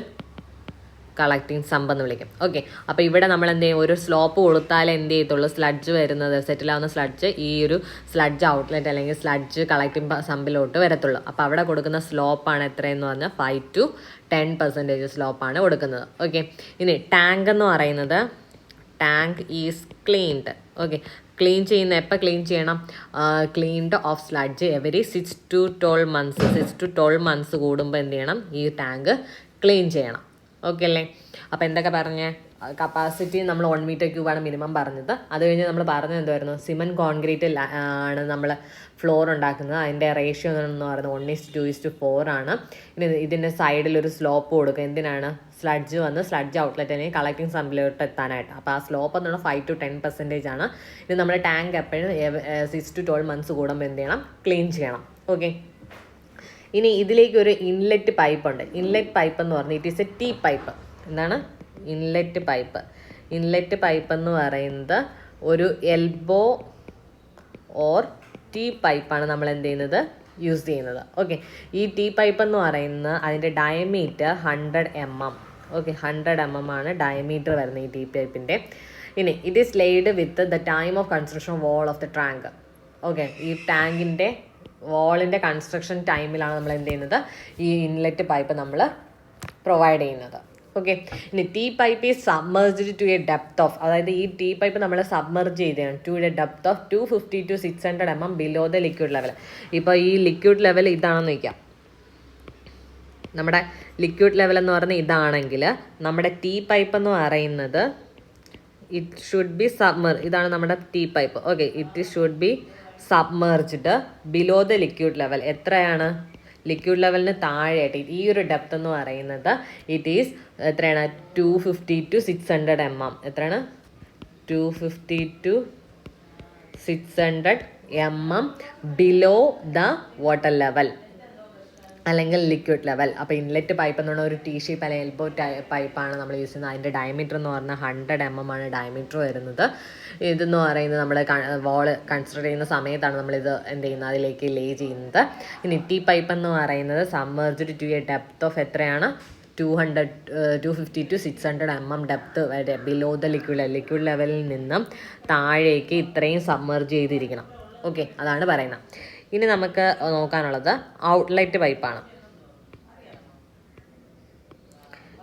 collecting sump എന്ന് വിളിക്കും. ഓക്കെ, അപ്പോൾ ഇവിടെ നമ്മൾ എന്ത് ചെയ്യും? ഒരു സ്ലോപ്പ് കൊടുത്താലേ എന്ത് ചെയ്യത്തുള്ളൂ? സ്ലഡ്ജ് വരുന്നത്, സെറ്റിലാവുന്ന സ്ലഡ്ജ് ഈ ഒരു സ്ലഡ്ജ് ഔട്ട്ലെറ്റ് അല്ലെങ്കിൽ സ്ലഡ്ജ് കളക്റ്റിംഗ് സമ്പിലോട്ട് വരത്തുള്ളൂ. അപ്പോൾ അവിടെ കൊടുക്കുന്ന സ്ലോപ്പാണ് എത്രയെന്ന് പറഞ്ഞാൽ 5 to 10% സ്ലോപ്പാണ് കൊടുക്കുന്നത്. ഓക്കെ, ഇനി ടാങ്ക് എന്ന് പറയുന്നത്, tank is cleaned. Okay, clean ചെയ്യുന്ന എപ്പോൾ ക്ലീൻ ചെയ്യണം? Cleaned of sludge every 6 to 12 months കൂടുമ്പോൾ എന്ത് ചെയ്യണം? ഈ ടാങ്ക് ക്ലീൻ ചെയ്യണം. ഓക്കെ അല്ലേ? അപ്പോൾ എന്തൊക്കെ പറഞ്ഞേ? കപ്പാസിറ്റി നമ്മൾ 1 മീറ്റർ ക്യൂബാണ് മിനിമം പറഞ്ഞത്. അത് കഴിഞ്ഞ് നമ്മൾ പറഞ്ഞത് എന്തായിരുന്നു? സിമൻറ്റ് കോൺക്രീറ്റിൽ ആണ് നമ്മൾ ഫ്ലോർ ഉണ്ടാക്കുന്നത്. അതിൻ്റെ റേഷ്യോ എന്ന് പറയുന്നത് 1:2:4 ആണ്. ഇനി ഇതിൻ്റെ സൈഡിലൊരു സ്ലോപ്പ് കൊടുക്കുക. എന്തിനാണ്? സ്ലഡ്ജ് വന്ന് സ്ലഡ്ജ് ഔട്ട്ലെറ്റ് അല്ലെങ്കിൽ കളക്റ്റിംഗ് സമ്പിലോട്ട് എത്താനായിട്ട്. അപ്പോൾ ആ സ്ലോപ്പ് എന്ന് പറഞ്ഞാൽ 5 to 10% ആണ്. ഇത് നമ്മുടെ ടാങ്ക് എപ്പോഴും 6 to 12 months കൂടുമ്പോൾ എന്ത് ചെയ്യണം? ക്ലീൻ ചെയ്യണം. ഓക്കെ, ഇനി ഇതിലേക്ക് ഒരു ഇൻലെറ്റ് പൈപ്പ് ഉണ്ട്. ഇൻലെറ്റ് പൈപ്പ് എന്ന് പറഞ്ഞാൽ it is a tee pipe. എന്താണ്? ഇൻലെറ്റ് പൈപ്പ് എന്ന് പറയുന്നത് ഒരു എൽബോ ഓർ ടീ പൈപ്പാണ് നമ്മൾ എന്ത് ചെയ്യുന്നത്? യൂസ് ചെയ്യുന്നത്. ഓക്കെ, ഈ ടീ പൈപ്പ് എന്ന് പറയുന്നത് അതിൻ്റെ ഡയമീറ്റർ 100 mm. ഓക്കെ, 100 mm ആണ് ഡയമീറ്റർ വരുന്നത് ഈ ടീ പൈപ്പിൻ്റെ. ഇനി it is laid with the time of construction wall of the tank. Okay, ഈ ടാങ്കിൻ്റെ വാളിൻ്റെ കൺസ്ട്രക്ഷൻ ടൈമിലാണ് നമ്മൾ എന്ത് ചെയ്യുന്നത്? ഈ ഇൻലെറ്റ് പൈപ്പ് നമ്മൾ പ്രൊവൈഡ് ചെയ്യുന്നത്. ഓക്കെ, ഇനി tee pipe is submerged to a depth of, അതായത് ഈ ടീ പൈപ്പ് നമ്മൾ സബ്മർജ് ചെയ്തതാണ് to a depth of 250 to 600 mm below the liquid level. ഇപ്പോൾ ഈ ലിക്വിഡ് ലെവൽ ഇതാണെന്ന് വയ്ക്കാം. നമ്മുടെ ലിക്വിഡ് ലെവൽ എന്ന് പറഞ്ഞാൽ ഇതാണെങ്കിൽ നമ്മുടെ ടീ പൈപ്പ് എന്ന് പറയുന്നത് ഇറ്റ് ഷുഡ് ബി ഇതാണ് നമ്മുടെ tee pipe. Okay, it should be submerged below the liquid level. എത്രയാണ്? ലിക്വിഡ് ലെവലിന് താഴെയായിട്ട് ഈ ഒരു ഡെപ്ത് എന്ന് പറയുന്നത് ഇറ്റ് ഈസ് എത്രയാണ്? 250 to 600 mm. എത്രയാണ്? 250 to 600 mm below the water level അല്ലെങ്കിൽ ലിക്വിഡ് ലെവൽ. അപ്പോൾ ഇൻലെറ്റ് പൈപ്പ് എന്ന് പറഞ്ഞാൽ ഒരു ടീ ഷേപ്പ് അല്ലെങ്കിൽ എൽബോ പൈപ്പാണ് നമ്മൾ യൂസ് ചെയ്യുന്നത്. അതിൻ്റെ ഡയമീറ്റർ എന്ന് പറഞ്ഞാൽ 100 mm ആണ് ഡയമീറ്റർ വരുന്നത്. ഇതെന്ന് പറയുന്നത് നമ്മൾ വാള് കൺസ്ട്രക്ട് ചെയ്യുന്ന സമയത്താണ് നമ്മളിത് എന്ത് ചെയ്യുന്നത്? അതിലേക്ക് ലേ ചെയ്യുന്നത്. ഇനി ടീ പൈപ്പ് എന്ന് പറയുന്നത് submerged to a depth of എത്രയാണ്? 250 to 600 mm ഡെപ്ത് വരെ ബിലോ ദ ലിക്വിഡ് ലെവലിൽ നിന്നും താഴേക്ക് ഇത്രയും സബ്മർജ് ചെയ്തിരിക്കണം. ഓക്കെ, അതാണ് പറയുന്നത്. ഇനി നമുക്ക് നോക്കാനുള്ളത് ഔട്ട്ലെറ്റ് പൈപ്പാണ്.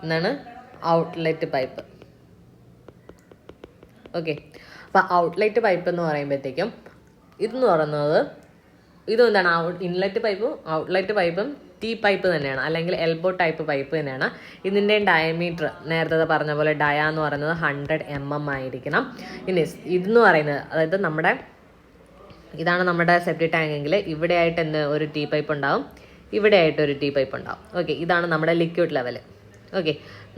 എന്താണ്? Outlet pipe. ഓക്കെ, അപ്പോൾ ഔട്ട്ലെറ്റ് പൈപ്പ് എന്ന് പറയുമ്പോഴത്തേക്കും ഇതെന്ന് പറയുന്നത് ഇതും എന്താണ് ഇൻലെറ്റ് പൈപ്പും ഔട്ട്ലെറ്റ് പൈപ്പും T പൈപ്പ് തന്നെയാണ്, അല്ലെങ്കിൽ എൽബോ ടൈപ്പ് പൈപ്പ് തന്നെയാണ്. ഇതിൻ്റെ ഡയമീറ്റർ നേരത്തെ പറഞ്ഞ പോലെ ഡയ എന്ന് പറയുന്നത് 100 mm ആയിരിക്കണം. ഇനി ഇതെന്ന് പറയുന്നത് അതായത് ഇതാണ് നമ്മുടെ സെപ്റ്റി ടാങ്കെങ്കിൽ ഇവിടെ ആയിട്ട് ഒരു T പൈപ്പ് ഉണ്ടാവും, ഇവിടെ ആയിട്ട് ഒരു T പൈപ്പ് ഉണ്ടാവും. ഓക്കെ, ഇതാണ് നമ്മുടെ ലിക്വിഡ് ലെവൽ. ഓക്കെ,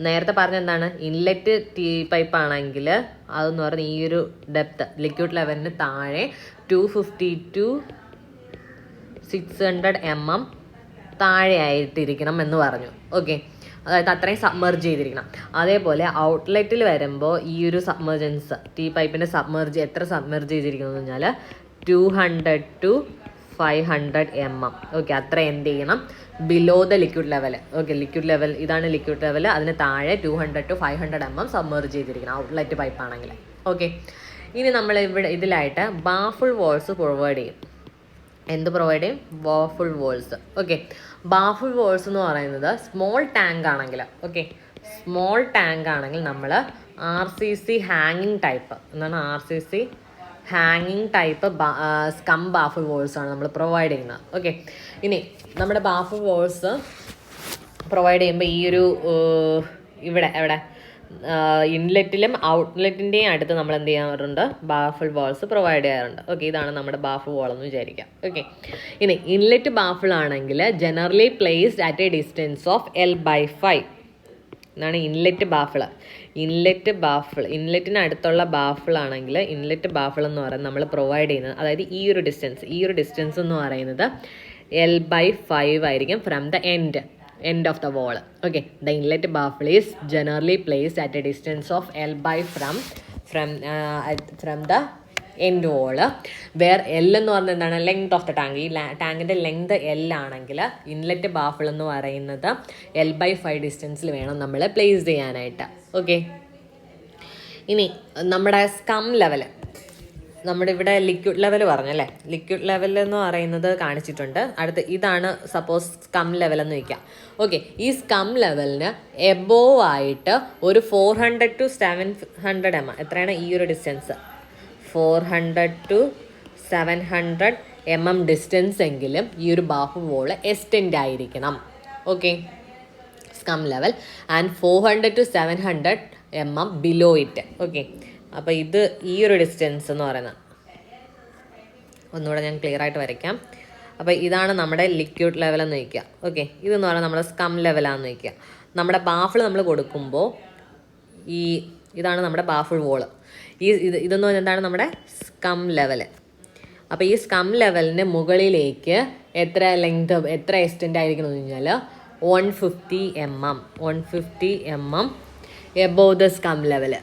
നേരത്തെ പറഞ്ഞ എന്താണ് ഇൻലെറ്റ് T പൈപ്പ് ആണെങ്കിൽ അതെന്ന് പറഞ്ഞാൽ ഈ ഒരു ഡെപ്ത് ലിക്വിഡ് ലെവലിന് താഴെ 250 to 600 mm താഴെ ആയിട്ടിരിക്കണം എന്ന് പറഞ്ഞു. ഓക്കെ, അതായത് അത്രയും സബ്മർജ് ചെയ്തിരിക്കണം. അതേപോലെ ഔട്ട്ലെറ്റിൽ വരുമ്പോൾ ഈ ഒരു സബ്മർജൻസ് T പൈപ്പിൻ്റെ എത്ര സബ്മർജ് ചെയ്തിരിക്കുന്നു എന്ന് പറഞ്ഞാൽ 200 to 500 mm. ഓക്കെ, അത്ര എന്ത് ചെയ്യണം below the liquid level. Okay, liquid level ഇതാണ് ലിക്വിഡ് ലെവൽ, അതിന് താഴെ 200 to 500 mm സബ്മർജ് ചെയ്തിരിക്കണം ഔട്ട്ലെറ്റ് പൈപ്പ് ആണെങ്കിൽ. ഓക്കെ, ഇനി നമ്മൾ ഇതിലായിട്ട് ബാഫിൾ വാൾസ് പ്രൊവൈഡ് ചെയ്യും. എന്ത് പ്രൊവൈഡ് ചെയ്യും? Baffle walls. Okay, baffle walls എന്ന് പറയുന്നത് സ്മോൾ ടാങ്ക് ആണെങ്കിൽ, ഓക്കെ സ്മോൾ ടാങ്ക് ആണെങ്കിൽ നമ്മൾ RCC ഹാങ്ങിങ് ടൈപ്പ് എന്താണ് RCC ഹാങ്ങിങ് ടൈപ്പ് സ്കം ബാഫിൾ വാൾസ് ആണ് നമ്മൾ പ്രൊവൈഡ് ചെയ്യുന്നത്. ഓക്കെ, ഇനി നമ്മുടെ ബാഫിൾ വാൾസ് പ്രൊവൈഡ് ചെയ്യുമ്പോൾ ഈ ഒരു എവിടെ ഇൻലെറ്റിലും ഔട്ട്ലെറ്റിൻ്റെയും അടുത്ത് നമ്മൾ എന്ത് ചെയ്യാറുണ്ട്? ബാഫിൾ വാൾസ് പ്രൊവൈഡ് ചെയ്യാറുണ്ട്. ഓക്കെ, ഇതാണ് നമ്മുടെ ബാഫിൾ വാൾ എന്ന് വിചാരിക്കാം. ഓക്കെ, ഇനി ഇൻലെറ്റ് ബാഫിൾ ആണെങ്കിൽ generally placed at A distance of L/5 എന്നാണ് ഇൻലെറ്റ് ബാഫിൾ. ഇൻലെറ്റിന് അടുത്തുള്ള ബാഫിൾ ആണെങ്കിൽ ഇൻലെറ്റ് ബാഫിൾ എന്ന് പറയുന്നത് നമ്മൾ പ്രൊവൈഡ് ചെയ്യുന്നത്, അതായത് ഈ ഒരു ഡിസ്റ്റൻസ് എന്ന് പറയുന്നത് L/5 ആയിരിക്കും from the end of the wall. Okay, the inlet baffle is generally placed at a distance of L/5 from the end wall, where L എന്ന് പറഞ്ഞാൽ എന്താണ് ലെങ്ത് ഓഫ് ദ ടാങ്ക്. ഈ ടാങ്കിൻ്റെ ലെങ്ത് L ആണെങ്കിൽ inlet baffle എന്ന് പറയുന്നത് L/5 ഡിസ്റ്റൻസിൽ വേണം നമ്മൾ പ്ലേസ് ചെയ്യാനായിട്ട്. ഓക്കെ, ഇനി നമ്മുടെ സ്കം ലെവൽ, നമ്മുടെ ഇവിടെ ലിക്വിഡ് ലെവൽ പറഞ്ഞല്ലേ, ലിക്വിഡ് ലെവൽ എന്ന് പറയുന്നത് കാണിച്ചിട്ടുണ്ട്. അടുത്ത് ഇതാണ് സപ്പോസ് സ്കം ലെവൽ എന്ന് വയ്ക്കാം. ഓക്കെ, ഈ സ്കം ലെവലിന് എബോവ് ആയിട്ട് ഒരു 400 to 700 mm, എത്രയാണ് ഈ ഒരു ഡിസ്റ്റൻസ്? 400 to 700 mm ഡിസ്റ്റൻസ് എങ്കിലും ഈ ഒരു ബാഫിൾ വോള് എക്സ്റ്റെൻഡ് ആയിരിക്കണം. Okay, scum level and 400 to 700 mm below it. Okay, അപ്പോൾ ഇത് ഈ ഒരു ഡിസ്റ്റൻസ് എന്ന് പറയുന്നത് ഒന്നുകൂടെ ഞാൻ ക്ലിയർ ആയിട്ട് വരയ്ക്കാം. അപ്പോൾ ഇതാണ് നമ്മുടെ ലിക്വിഡ് ലെവൽ എന്ന് വയ്ക്കുക. ഓക്കെ, ഇതെന്ന് പറഞ്ഞാൽ നമ്മുടെ സ്കം ലെവലാണെന്ന് വയ്ക്കുക. നമ്മുടെ ബാഫിൾ നമ്മൾ കൊടുക്കുമ്പോൾ ഇതാണ് നമ്മുടെ ബാഫിൾ വോള്. ഇതെന്ന് പറഞ്ഞാൽ എന്താണ് നമ്മുടെ സ്കം ലെവൽ. അപ്പോൾ ഈ സ്കം ലെവലിന് മുകളിലേക്ക് എത്ര എക്സ്റ്റെൻഡ് ആയിരിക്കണം എന്ന് കഴിഞ്ഞാൽ 150 mm above the scum level.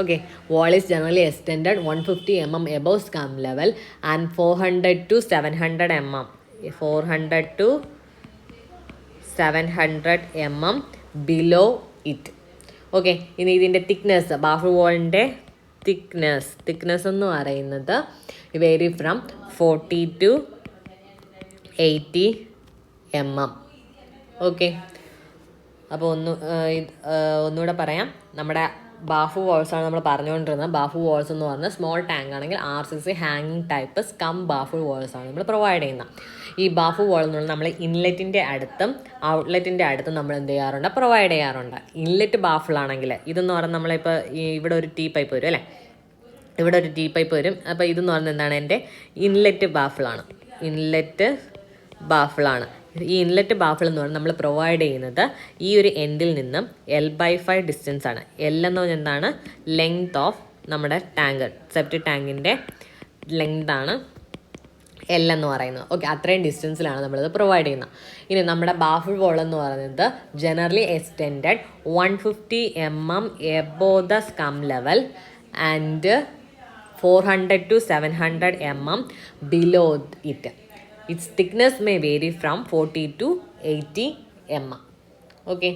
Okay, wall is generally extended 150 mm above scum level and 400 to 700 mm. 400 to 700 mm below it. Okay, ഇനി ഇതിൻ്റെ തിക്നെസ്, ബാഫിൾ വാളിൻ്റെ തിക്നെസ് എന്ന് പറയുന്നത് vary from 40 to 80 mm. Okay, അപ്പോൾ ഒന്നുകൂടെ പറയാം. നമ്മുടെ ബാഫിൾ വാൾസ് ആണ് നമ്മൾ പറഞ്ഞുകൊണ്ടിരുന്നത്. ബാഫിൾ വാൾസ് എന്ന് പറഞ്ഞാൽ സ്മോൾ ടാങ്ക് ആണെങ്കിൽ RCC ഹാങ്ങിങ് ടൈപ്പ് സ്കം ബാഫിൾ വാൾസ് ആണ് നമ്മൾ പ്രൊവൈഡ് ചെയ്യുന്നത്. ഈ ബാഫിൾ വാൾ എന്ന് പറഞ്ഞാൽ നമ്മൾ ഇൻലെറ്റിൻ്റെ അടുത്തും ഔട്ട്ലെറ്റിൻ്റെ അടുത്തും നമ്മൾ എന്ത് ചെയ്യാറുണ്ട്? പ്രൊവൈഡ് ചെയ്യാറുണ്ട്. ഇൻലെറ്റ് ബാഫിൾ ആണെങ്കിൽ ഇതെന്ന് പറഞ്ഞാൽ നമ്മളിപ്പോൾ ഇവിടെ ഒരു T പൈപ്പ് വരും അല്ലേ, ഇവിടെ ഒരു T പൈപ്പ് വരും. അപ്പോൾ ഇതെന്ന് പറഞ്ഞാൽ എന്താണ് എൻ്റെ ഇൻലെറ്റ് ബാഫിളാണ്. ഈ ഇൻലെറ്റ് ബാഫിൾ എന്ന് പറഞ്ഞാൽ നമ്മൾ പ്രൊവൈഡ് ചെയ്യുന്നത് ഈ ഒരു എൻഡിൽ നിന്നും L/5 ഡിസ്റ്റൻസ് ആണ്. L എന്ന് പറഞ്ഞാൽ എന്താണ്? ലെങ്ത് ഓഫ് നമ്മുടെ ടാങ്ക്, സെപ്റ്റി ടാങ്കിൻ്റെ ലെങ്ത് ആണ് L എന്ന് പറയുന്നത്. ഓക്കെ, അത്രയും ഡിസ്റ്റൻസിലാണ് നമ്മളിത് പ്രൊവൈഡ് ചെയ്യുന്നത്. ഇനി നമ്മുടെ ബാഫിൾ വോൾ എന്ന് പറയുന്നത് generally extended 150 mm above the scum level and 400 to 700 mm below it. Its thickness may vary from 40 to 80 mm. Okay,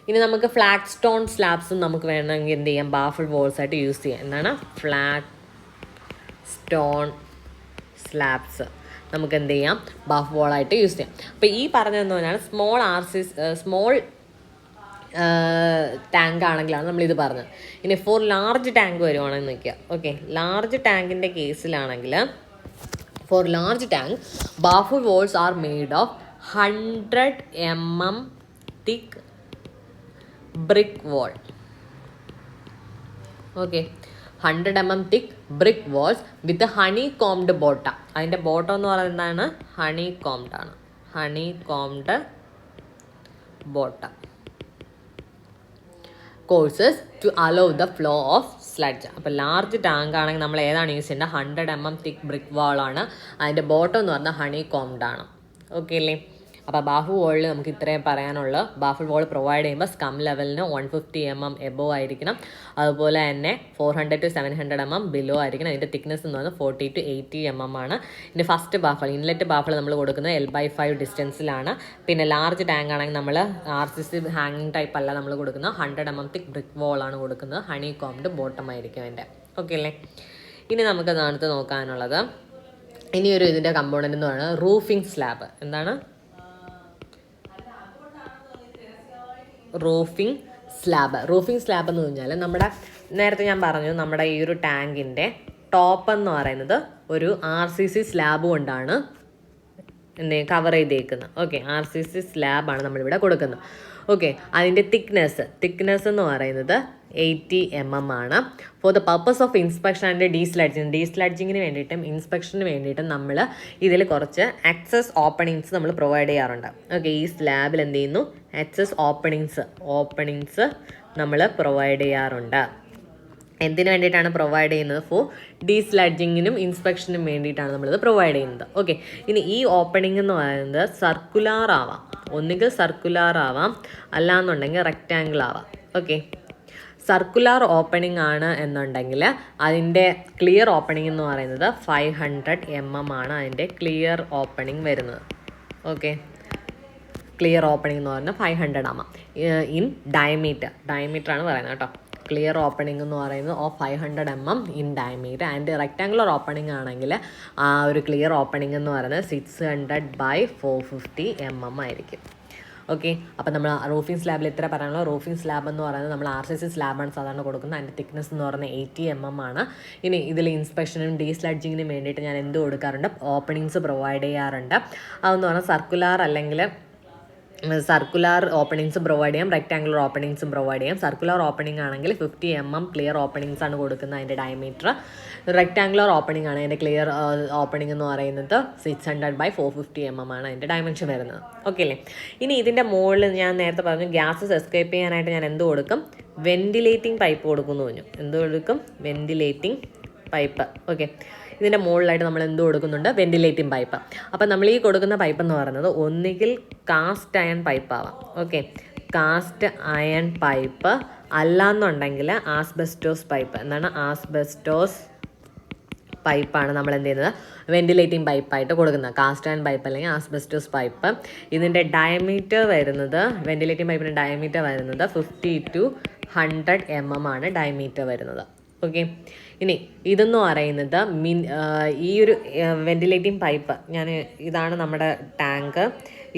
ഇനി നമുക്ക് ഫ്ലാറ്റ് സ്റ്റോൺ സ്ലാബ്സും നമുക്ക് വേണമെങ്കിൽ എന്ത് ചെയ്യാം? ബാഫിൾ വോൾസ് ആയിട്ട് യൂസ് ചെയ്യാം. എന്താണ് ഫ്ലാറ്റ് സ്റ്റോൺ സ്ലാബ്സ് നമുക്ക് എന്ത് ചെയ്യാം? ബാഫിൾ വോളായിട്ട് യൂസ് ചെയ്യാം. അപ്പോൾ ഈ പറഞ്ഞതെന്ന് പറഞ്ഞാൽ സ്മോൾ ടാങ്ക് ആണെങ്കിലാണ് നമ്മളിത് പറഞ്ഞത്. ഇനി ഫോർ ലാർജ് ടാങ്ക് വരുവാണെന്ന് നോക്കുക. ഓക്കെ, ലാർജ് ടാങ്കിൻ്റെ കേസിലാണെങ്കിൽ For large tank, baffle walls are made of 100 mm thick brick wall. Okay, 100 mm thick brick walls with a honeycombed bottom. അതിൻ്റെ ബോട്ടം എന്ന് പറയുന്നത് എന്താണ്? ഹണികോംഡ് ആണ്. Honeycombed bottom. Courses to allow the flow of sludge. അപ്പോൾ large tank ആണെങ്കിൽ നമ്മൾ ഏതാണ് use ചെയ്യേണ്ടത്? 100 mm തിക്ക് ബ്രിക്ക് വാളാണ്. അതിൻ്റെ ബോട്ടം എന്ന് പറഞ്ഞാൽ ഹണികോംഡ് ആണ്. ഓക്കെ അല്ലേ? അപ്പോൾ ബാഫിൾ വോളിൽ നമുക്ക് ഇത്രയും പറയാനുള്ളൂ. ബാഫിൾ വോൾ പ്രൊവൈഡ് ചെയ്യുമ്പോൾ സ്കം ലെവലിന് 150 mm എബോ ആയിരിക്കണം. അതുപോലെ തന്നെ 400 to 700 mm ബിലോ ആയിരിക്കണം. അതിൻ്റെ തിക്നെസ് എന്ന് പറയുന്നത് 40 to 80 mm ആണ്. ഇതിൻ്റെ ഫസ്റ്റ് ബാഫിൾ, ഇൻലെറ്റ് ബാഫിൾ നമ്മൾ കൊടുക്കുന്നത് L/5 ഡിസ്റ്റൻസിലാണ്. പിന്നെ ലാർജ് ടാങ്ക് ആണെങ്കിൽ നമ്മൾ RCC ഹാങ്ങിങ് ടൈപ്പ് അല്ല നമ്മൾ കൊടുക്കുന്നത്, 100 mm തിക്ക് ബ്രിക്ക് വോളാണ് കൊടുക്കുന്നത്. ഹണികോംഡ് ബോട്ടം ആയിരിക്കും അതിൻ്റെ. ഓക്കെ അല്ലേ? ഇനി നമുക്ക് അടുത്ത് നോക്കാനുള്ളത് ഇനിയൊരു ഇതിൻ്റെ കമ്പോണൻ്റ് എന്ന് പറയുന്നത് റൂഫിംഗ് സ്ലാബ്. എന്താണ്? Roofing slab. റൂഫിംഗ് സ്ലാബ് എന്ന് പറഞ്ഞാൽ നമ്മുടെ നേരത്തെ ഞാൻ പറഞ്ഞു, നമ്മുടെ ഈ ഒരു ടാങ്കിൻ്റെ ടോപ്പ് എന്ന് പറയുന്നത് ഒരു RCC സ്ലാബ് കൊണ്ടാണ് കവർ ചെയ്തേക്കുന്നത്. ഓക്കെ, RCC സ്ലാബാണ് നമ്മളിവിടെ കൊടുക്കുന്നത്. ഓക്കെ, അതിൻ്റെ തിക്നെസ് എന്ന് പറയുന്നത് 80 mm ആണ്. For the purpose of inspection and ഡീസ്ലഡ്ജിങ്ങിന് വേണ്ടിയിട്ടും ഇൻസ്പെക്ഷന് വേണ്ടിയിട്ടും നമ്മൾ ഇതിൽ കുറച്ച് ആക്സസ് ഓപ്പണിങ്സ് നമ്മൾ പ്രൊവൈഡ് ചെയ്യാറുണ്ട്. ഓക്കെ, ഈ സ്ലാബിൽ എന്ത് ചെയ്യുന്നു? ആക്സസ് ഓപ്പണിങ്സ് നമ്മൾ പ്രൊവൈഡ് ചെയ്യാറുണ്ട്. എന്തിനു വേണ്ടിയിട്ടാണ് പ്രൊവൈഡ് ചെയ്യുന്നത്? ഫോർ ഡീസ്ലഡ്ജിങ്ങിനും ഇൻസ്പെക്ഷനും വേണ്ടിയിട്ടാണ് നമ്മളിത് പ്രൊവൈഡ് ചെയ്യുന്നത്. ഓക്കെ, ഇനി ഈ ഓപ്പണിംഗ് എന്ന് പറയുന്നത് സർക്കുലാർ ആവാം, ഒന്നുകിൽ സർക്കുലാർ ആവാം, അല്ലാന്നുണ്ടെങ്കിൽ റെക്റ്റാങ്കിൾ ആവാം. ഓക്കെ, സർക്കുലാർ ഓപ്പണിംഗ് ആണ് എന്നുണ്ടെങ്കിൽ അതിൻ്റെ ക്ലിയർ ഓപ്പണിംഗ് എന്ന് പറയുന്നത് 500 mm ആണ് അതിൻ്റെ ക്ലിയർ ഓപ്പണിംഗ് വരുന്നത്. ഓക്കെ, ക്ലിയർ ഓപ്പണിംഗ് എന്ന് പറഞ്ഞാൽ 500 mm ഇൻ ഡയമീറ്റർ ആണ് പറയുന്നത് കേട്ടോ. ക്ലിയർ ഓപ്പണിംഗ് എന്ന് പറയുന്നത് 500 mm in diameter. And rectangular opening ആണെങ്കിൽ ആ ഒരു ക്ലിയർ ഓപ്പണിംഗ് എന്ന് പറയുന്നത് 600/450 mm ആയിരിക്കും. ഓക്കെ, അപ്പോൾ നമ്മൾ റൂഫിംഗ് സ്ലാബിൽ ഇത്ര പറയാനുള്ള. റൂഫിംഗ് സ്ലാബ് എന്ന് പറയുന്നത് നമ്മൾ RCC സ്ലാബാണ് സാധാരണ കൊടുക്കുന്നത്. അതിൻ്റെ തിക്നെസ് എന്ന് പറയുന്നത് 80 mm ആണ്. ഇനി ഇതിൽ ഇൻസ്പെക്ഷനും ഡീസ്ലഡ്ജിങ്ങിനും വേണ്ടിയിട്ട് ഞാൻ എന്ത് കൊടുക്കാറുണ്ട്? ഓപ്പണിങ്സ് പ്രൊവൈഡ് ചെയ്യാറുണ്ട്. അതെന്ന് പറഞ്ഞാൽ സർക്കുലാർ ഓപ്പണിങ്സും പ്രൊവൈഡ് ചെയ്യാം, റെക്റ്റാങ്കുലർ ഓപ്പണിങ്സും പ്രൊവൈഡ് ചെയ്യാം. സർക്കുലർ ഓപ്പണിംഗ് ആണെങ്കിൽ 50 mm ക്ലിയർ ഓപ്പണിങ്സ് ആണ് കൊടുക്കുന്നത് അതിൻ്റെ ഡയമീറ്റർ. റെക്റ്റാങ്കുലർ ഓപ്പണിംഗ് ആണ് അതിൻ്റെ ക്ലിയർ ഓപ്പണിംഗ് എന്ന് പറയുന്നത് 600/450 mm ആണ് അതിൻ്റെ ഡയമെൻഷൻ വരുന്നത്. ഓക്കെ അല്ലേ? ഇനി ഇതിൻ്റെ മുകളിൽ ഞാൻ നേരത്തെ പറഞ്ഞു ഗ്യാസസ് എസ്കേപ്പ് ചെയ്യാനായിട്ട് ഞാൻ എന്ത് കൊടുക്കും? വെന്റിലേറ്റിംഗ് പൈപ്പ് കൊടുക്കുമെന്ന് പറഞ്ഞു. എന്ത് കൊടുക്കും? Ventilating pipe. ഓക്കെ, ഇതിൻ്റെ മുകളിലായിട്ട് നമ്മൾ എന്ത് കൊടുക്കുന്നുണ്ട്? Ventilating pipe. അപ്പം നമ്മൾ ഈ കൊടുക്കുന്ന പൈപ്പ് എന്ന് പറയുന്നത് ഒന്നുകിൽ കാസ്റ്റ് അയൺ പൈപ്പ് ആവാം. ഓക്കെ, കാസ്റ്റ് അയൺ പൈപ്പ് അല്ലാന്നുണ്ടെങ്കിൽ ആസ്ബെസ്റ്റോസ് പൈപ്പ്. എന്താണ്? ആസ്ബെസ്റ്റോസ് പൈപ്പാണ് നമ്മൾ എന്ത് ചെയ്യുന്നത്? വെന്റിലേറ്റിംഗ് പൈപ്പായിട്ട് കൊടുക്കുന്നത്. കാസ്റ്റ് അയൺ പൈപ്പ് അല്ലെങ്കിൽ ആസ്ബെസ്റ്റോസ് പൈപ്പ്. ഇതിൻ്റെ ഡയമീറ്റർ വരുന്നത്, വെന്റിലേറ്റിംഗ് പൈപ്പിൻ്റെ ഡയമീറ്റർ വരുന്നത് 50 to 100 mm ആണ് ഡയമീറ്റർ വരുന്നത്. ഓക്കെ, ഇനി ഇതെന്ന് പറയുന്നത് ഈ ഒരു വെന്റിലേറ്റിംഗ് പൈപ്പ് ഇതാണ് നമ്മുടെ ടാങ്ക്.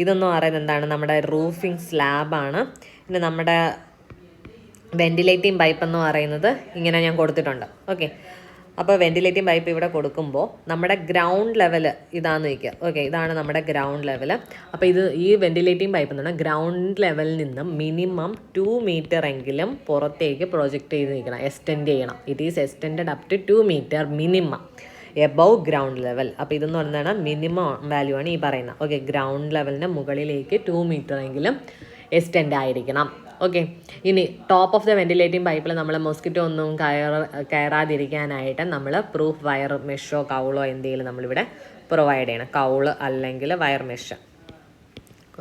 ഇതെന്ന് പറയുന്നത് എന്താണ്? നമ്മുടെ റൂഫിംഗ് സ്ലാബാണ്. പിന്നെ നമ്മുടെ വെന്റിലേറ്റിംഗ് പൈപ്പ് എന്ന് പറയുന്നത് ഇങ്ങനെ ഞാൻ കൊടുത്തിട്ടുണ്ട്. ഓക്കെ, അപ്പോൾ വെന്റിലേറ്റിംഗ് പൈപ്പ് ഇവിടെ കൊടുക്കുമ്പോൾ നമ്മുടെ ഗ്രൗണ്ട് ലെവൽ ഇതാണെന്ന് വയ്ക്കുക. ഓക്കെ, ഇതാണ് നമ്മുടെ ഗ്രൗണ്ട് ലെവൽ. അപ്പോൾ ഈ വെന്റിലേറ്റിംഗ് പൈപ്പ് എന്ന് പറഞ്ഞാൽ ഗ്രൗണ്ട് ലെവലിൽ നിന്നും മിനിമം 2 meter എങ്കിലും പുറത്തേക്ക് പ്രൊജക്റ്റ് ചെയ്ത് നിൽക്കണം, എക്സ്റ്റെൻഡ് ചെയ്യണം. It is extended up to 2 meter minimum above ground level. അപ്പോൾ ഇതെന്ന് പറയുന്നതാണ് മിനിമം വാല്യൂ ആണ് ഈ പറയുന്നത്. ഓക്കെ, ഗ്രൗണ്ട് ലെവലിൻ്റെ മുകളിലേക്ക് 2 meter എങ്കിലും എക്സ്റ്റെൻഡ് ആയിരിക്കണം. ഓക്കെ, ഇനി ടോപ്പ് ഓഫ് ദ വെന്റിലേറ്റിംഗ് പൈപ്പിൽ നമ്മൾ മൊസ്കിറ്റോ ഒന്നും കയറാതിരിക്കാനായിട്ട് നമ്മൾ പ്രൂഫ് വയർ മെഷോ കൗളോ എന്തെങ്കിലും നമ്മളിവിടെ പ്രൊവൈഡ് ചെയ്യണം. കൗള് അല്ലെങ്കിൽ വയർ മെഷ്.